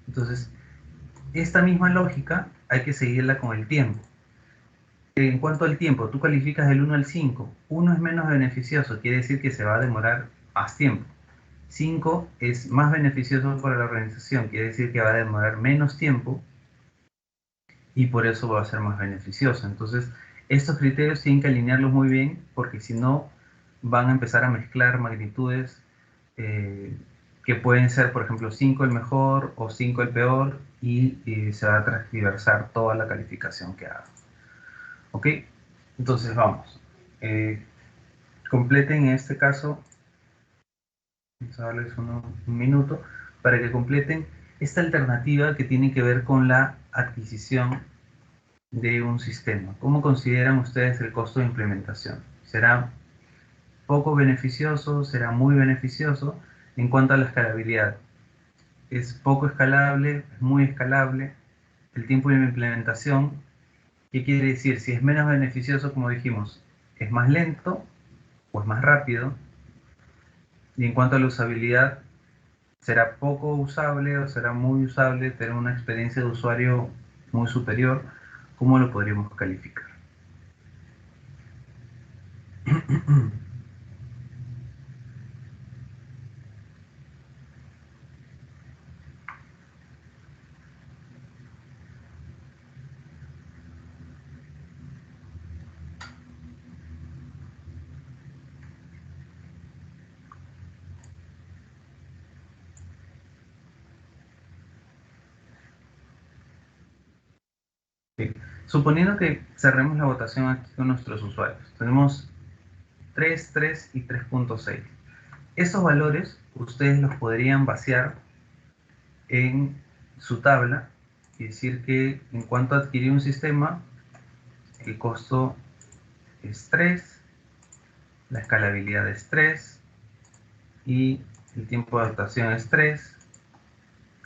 [SPEAKER 1] Entonces, esta misma lógica hay que seguirla con el tiempo. En cuanto al tiempo, tú calificas del 1 al 5. 1 es menos beneficioso, quiere decir que se va a demorar más tiempo. 5 es más beneficioso para la organización, quiere decir que va a demorar menos tiempo y por eso va a ser más beneficioso. Entonces, estos criterios tienen que alinearlos muy bien porque si no, van a empezar a mezclar magnitudes que pueden ser, por ejemplo, 5 el mejor o 5 el peor y se va a transversar toda la calificación que haga. ¿Ok? Entonces, vamos. Eh, completen en este caso, vamos a darles un minuto para que completen esta alternativa que tiene que ver con la adquisición de un sistema. ¿Cómo consideran ustedes el costo de implementación? ¿Será poco beneficioso? ¿Será muy beneficioso? En cuanto a la escalabilidad, ¿es poco escalable? ¿Es muy escalable? El tiempo de implementación, ¿qué quiere decir? Si es menos beneficioso, como dijimos, ¿es más lento o es más rápido? Y en cuanto a la usabilidad, ¿será poco usable o será muy usable? ¿Tener una experiencia de usuario muy superior? ¿Cómo lo podríamos calificar? Sí. Suponiendo que cerremos la votación aquí con nuestros usuarios, tenemos 3, 3 y 3.6. Estos valores ustedes los podrían vaciar en su tabla y decir que en cuanto a adquirir un sistema, el costo es 3, la escalabilidad es 3 y el tiempo de adaptación es 3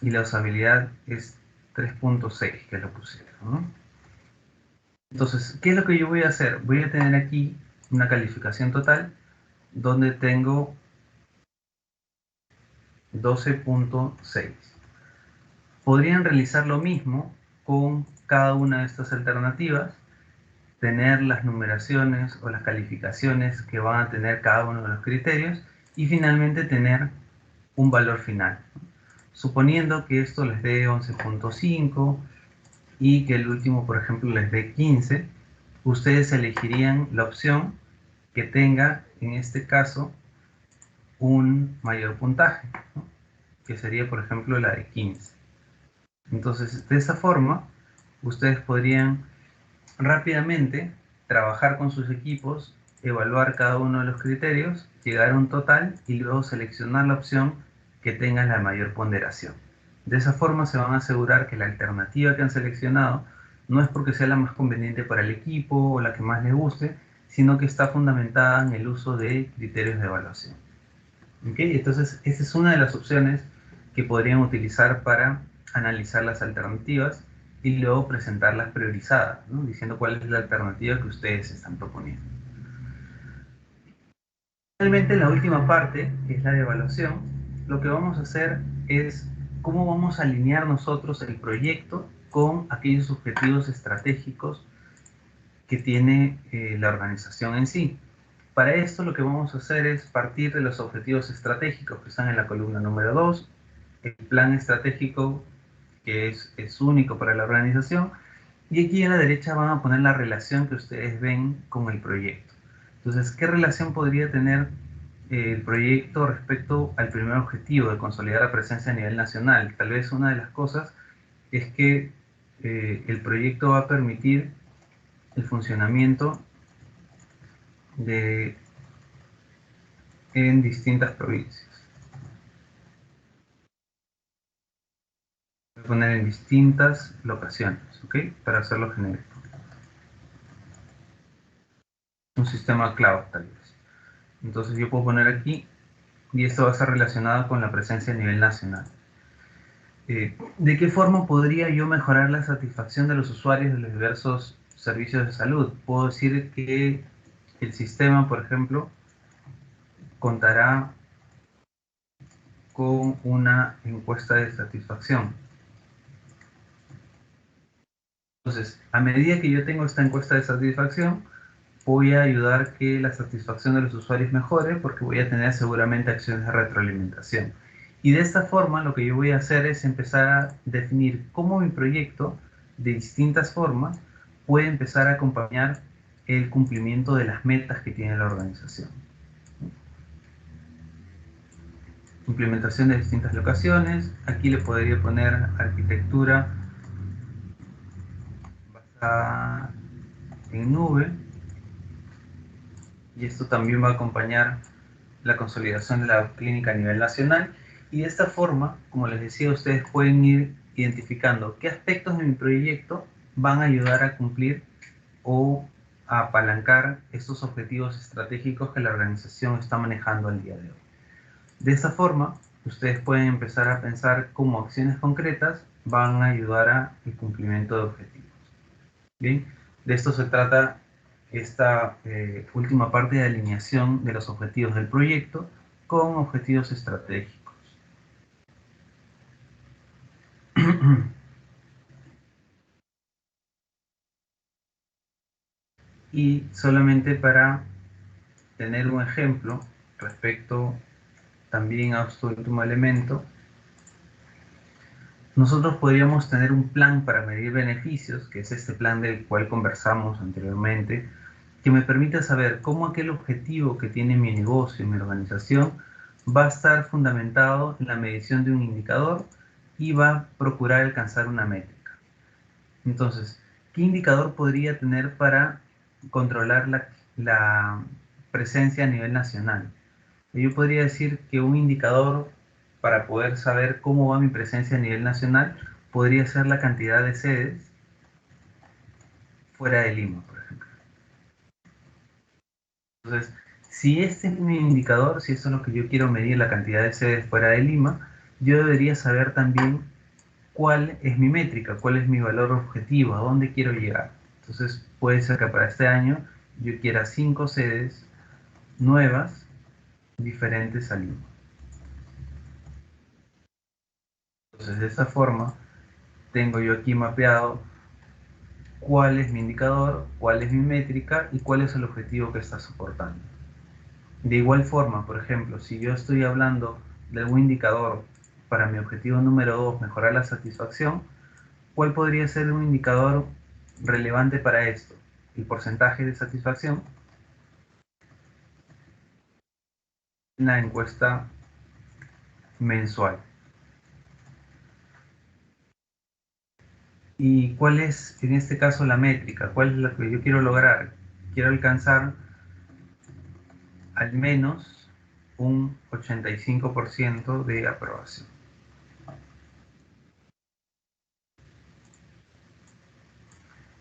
[SPEAKER 1] y la usabilidad es 3.6, que lo pusieron, ¿no? Entonces, ¿qué es lo que yo voy a hacer? Voy a tener aquí una calificación total donde tengo 12.6. Podrían realizar lo mismo con cada una de estas alternativas, tener las numeraciones o las calificaciones que van a tener cada uno de los criterios y finalmente tener un valor final. Suponiendo que esto les dé 11.5 y que el último, por ejemplo, les dé 15, ustedes elegirían la opción que tenga, en este caso, un mayor puntaje, ¿no? Que sería, por ejemplo, la de 15. Entonces, de esa forma, ustedes podrían rápidamente trabajar con sus equipos, evaluar cada uno de los criterios, llegar a un total y luego seleccionar la opción que tenga la mayor ponderación. De esa forma se van a asegurar que la alternativa que han seleccionado no es porque sea la más conveniente para el equipo o la que más les guste, sino que está fundamentada en el uso de criterios de evaluación. ¿Okay? Entonces, esa es una de las opciones que podrían utilizar para analizar las alternativas y luego presentarlas priorizadas, ¿no? Diciendo cuál es la alternativa que ustedes están proponiendo. Finalmente, la última parte, que es la de evaluación, lo que vamos a hacer es cómo vamos a alinear nosotros el proyecto con aquellos objetivos estratégicos que tiene la organización en sí. Para esto lo que vamos a hacer es partir de los objetivos estratégicos que están en la columna número 2, el plan estratégico que es único para la organización, y aquí a la derecha van a poner la relación que ustedes ven con el proyecto. Entonces, ¿qué relación podría tener el proyecto respecto al primer objetivo de consolidar la presencia a nivel nacional? Tal vez una de las cosas es que el proyecto va a permitir el funcionamiento de, en distintas provincias. Voy a poner en distintas locaciones, ¿ok? Para hacerlo genérico. Un sistema cloud, tal vez. Entonces yo puedo poner aquí, y esto va a estar relacionado con la presencia a nivel nacional. ¿De qué forma podría yo mejorar la satisfacción de los usuarios de los diversos servicios de salud? Puedo decir que el sistema, por ejemplo, contará con una encuesta de satisfacción. Entonces, a medida que yo tengo esta encuesta de satisfacción, voy a ayudar que la satisfacción de los usuarios mejore porque voy a tener seguramente acciones de retroalimentación. Y de esta forma lo que yo voy a hacer es empezar a definir cómo mi proyecto, de distintas formas, puede empezar a acompañar el cumplimiento de las metas que tiene la organización. Implementación de distintas locaciones. Aquí le podría poner arquitectura basada en nube. Y esto también va a acompañar la consolidación de la clínica a nivel nacional. Y de esta forma, como les decía, ustedes pueden ir identificando qué aspectos de mi proyecto van a ayudar a cumplir o a apalancar estos objetivos estratégicos que la organización está manejando al día de hoy. De esta forma, ustedes pueden empezar a pensar cómo acciones concretas van a ayudar al cumplimiento de objetivos. Bien, de esto se trata esta última parte de alineación de los objetivos del proyecto con objetivos estratégicos. Y solamente para tener un ejemplo respecto también a este último elemento, nosotros podríamos tener un plan para medir beneficios, que es este plan del cual conversamos anteriormente, que me permita saber cómo aquel objetivo que tiene mi negocio, mi organización, va a estar fundamentado en la medición de un indicador y va a procurar alcanzar una métrica. Entonces, ¿qué indicador podría tener para controlar la presencia a nivel nacional? Yo podría decir que un indicador para poder saber cómo va mi presencia a nivel nacional podría ser la cantidad de sedes fuera de Lima, por ejemplo. Entonces, si este es mi indicador, si esto es lo que yo quiero medir, la cantidad de sedes fuera de Lima, yo debería saber también cuál es mi métrica, cuál es mi valor objetivo, a dónde quiero llegar. Entonces, puede ser que para este año yo quiera 5 sedes nuevas diferentes a Lima. Entonces, de esta forma, tengo yo aquí mapeado cuál es mi indicador, cuál es mi métrica y cuál es el objetivo que está soportando. De igual forma, por ejemplo, si yo estoy hablando de algún indicador para mi objetivo número 2, mejorar la satisfacción, ¿cuál podría ser un indicador relevante para esto? El porcentaje de satisfacción en la encuesta mensual. ¿Y cuál es, en este caso, la métrica? ¿Cuál es lo que yo quiero lograr? Quiero alcanzar al menos un 85% de aprobación.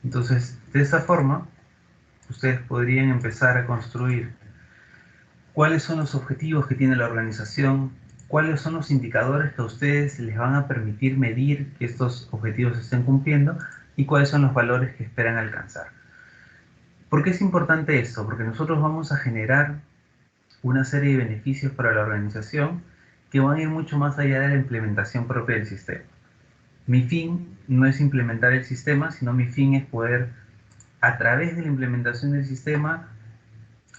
[SPEAKER 1] Entonces, de esa forma, ustedes podrían empezar a construir cuáles son los objetivos que tiene la organización, cuáles son los indicadores que a ustedes les van a permitir medir que estos objetivos se estén cumpliendo y cuáles son los valores que esperan alcanzar. ¿Por qué es importante esto? Porque nosotros vamos a generar una serie de beneficios para la organización que van a ir mucho más allá de la implementación propia del sistema. Mi fin no es implementar el sistema, sino mi fin es poder, a través de la implementación del sistema,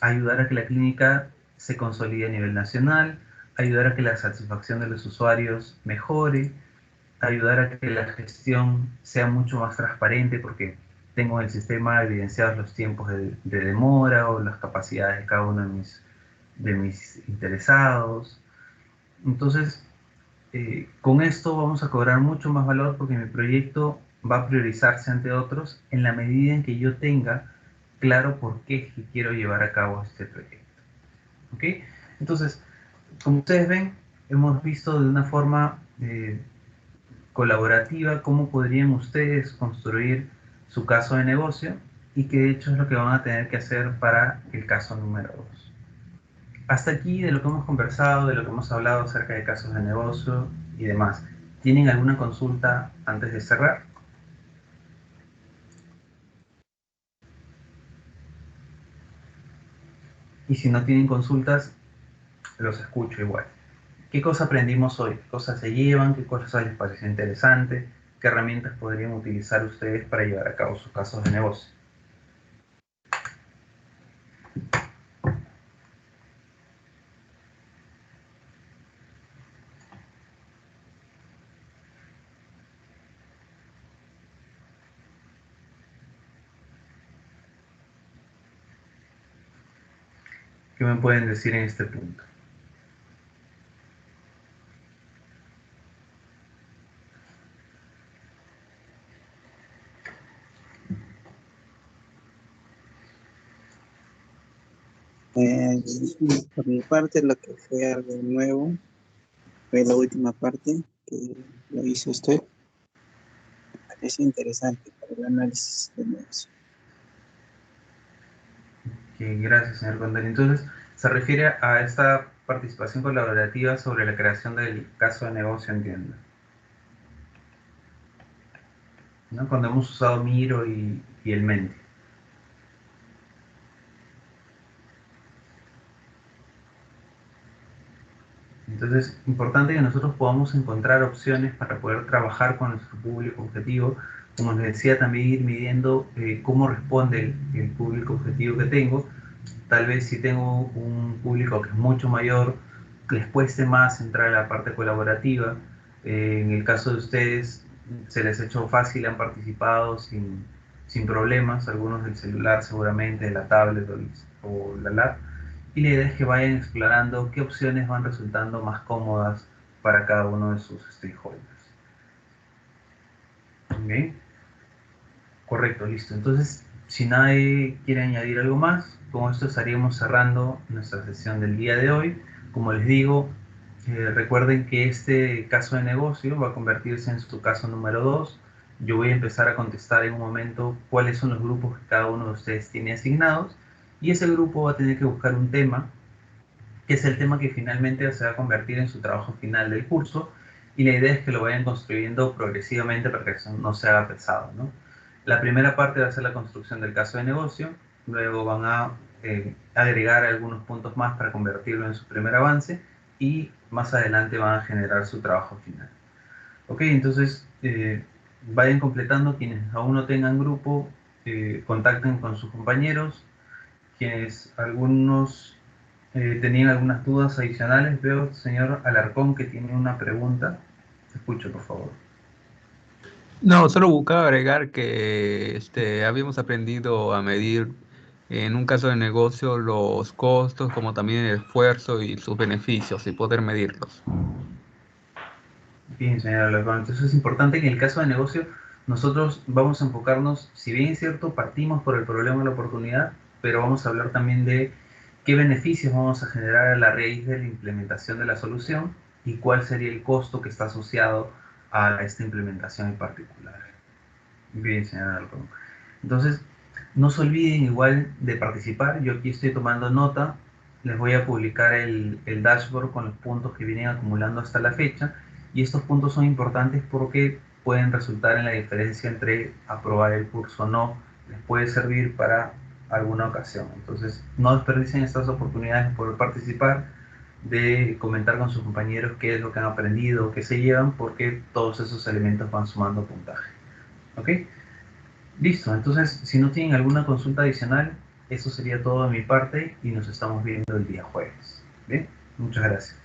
[SPEAKER 1] ayudar a que la clínica se consolide a nivel nacional, ayudar a que la satisfacción de los usuarios mejore, ayudar a que la gestión sea mucho más transparente porque tengo en el sistema evidenciados los tiempos de demora o las capacidades de cada uno de mis interesados. Entonces, con esto vamos a cobrar mucho más valor porque mi proyecto va a priorizarse ante otros en la medida en que yo tenga claro por qué quiero llevar a cabo este proyecto. ¿Ok? Entonces, como ustedes ven, hemos visto de una forma colaborativa cómo podrían ustedes construir su caso de negocio y que de hecho es lo que van a tener que hacer para el caso número 2. Hasta aquí de lo que hemos conversado, de lo que hemos hablado acerca de casos de negocio y demás. ¿Tienen alguna consulta antes de cerrar? Y si no tienen consultas, los escucho igual. ¿Qué cosa aprendimos hoy? ¿Qué cosas se llevan? ¿Qué cosas les pareció interesante? ¿Qué herramientas podrían utilizar ustedes para llevar a cabo sus casos de negocio? ¿Qué me pueden decir en este punto?
[SPEAKER 2] Eh, por mi parte, lo que fue algo nuevo fue la última parte que lo hizo usted. Me parece interesante para el análisis de negocio.
[SPEAKER 1] Gracias, señor Condel. Entonces, se refiere a esta participación colaborativa sobre la creación del caso de negocio en tienda, ¿no? Cuando hemos usado Miro y el Menti. Entonces, importante que nosotros podamos encontrar opciones para poder trabajar con nuestro público objetivo. Como les decía, también ir midiendo cómo responde el público objetivo que tengo. Tal vez si tengo un público que es mucho mayor, les cueste más entrar a la parte colaborativa. En el caso de ustedes, se les ha hecho fácil, han participado sin problemas, algunos del celular seguramente, de la tablet o la lab. Y la idea es que vayan explorando qué opciones van resultando más cómodas para cada uno de sus stakeholders. ¿Ok? Correcto, listo. Entonces, si nadie quiere añadir algo más, con esto estaríamos cerrando nuestra sesión del día de hoy. Como les digo, recuerden que este caso de negocio va a convertirse en su caso número 2. Yo voy a empezar a contestar en un momento cuáles son los grupos que cada uno de ustedes tiene asignados, y ese grupo va a tener que buscar un tema, que es el tema que finalmente se va a convertir en su trabajo final del curso, y la idea es que lo vayan construyendo progresivamente para que eso no se haga pesado, ¿no? La primera parte va a ser la construcción del caso de negocio, luego van a agregar algunos puntos más para convertirlo en su primer avance, y más adelante van a generar su trabajo final. Ok, entonces vayan completando. Quienes aún no tengan grupo, contacten con sus compañeros. Quienes algunos tenían algunas dudas adicionales, veo, señor Alarcón, que tiene una pregunta. Te escucho, por favor.
[SPEAKER 3] No, solo buscaba agregar que habíamos aprendido a medir en un caso de negocio los costos, como también el esfuerzo y sus beneficios y poder medirlos.
[SPEAKER 1] Bien, señor Alarcón, entonces es importante que en el caso de negocio nosotros vamos a enfocarnos, si bien es cierto, partimos por el problema de la oportunidad, pero vamos a hablar también de qué beneficios vamos a generar a la raíz de la implementación de la solución y cuál sería el costo que está asociado a esta implementación en particular. Bien, señor Alarcón. Entonces, no se olviden igual de participar. Yo aquí estoy tomando nota. Les voy a publicar el dashboard con los puntos que vienen acumulando hasta la fecha. Y estos puntos son importantes porque pueden resultar en la diferencia entre aprobar el curso o no. Les puede servir para alguna ocasión. Entonces, no desperdicien estas oportunidades de poder participar, de comentar con sus compañeros qué es lo que han aprendido, qué se llevan, porque todos esos elementos van sumando puntaje. ¿Ok? Listo, entonces si no tienen alguna consulta adicional, eso sería todo de mi parte y nos estamos viendo el día jueves. Bien, muchas gracias.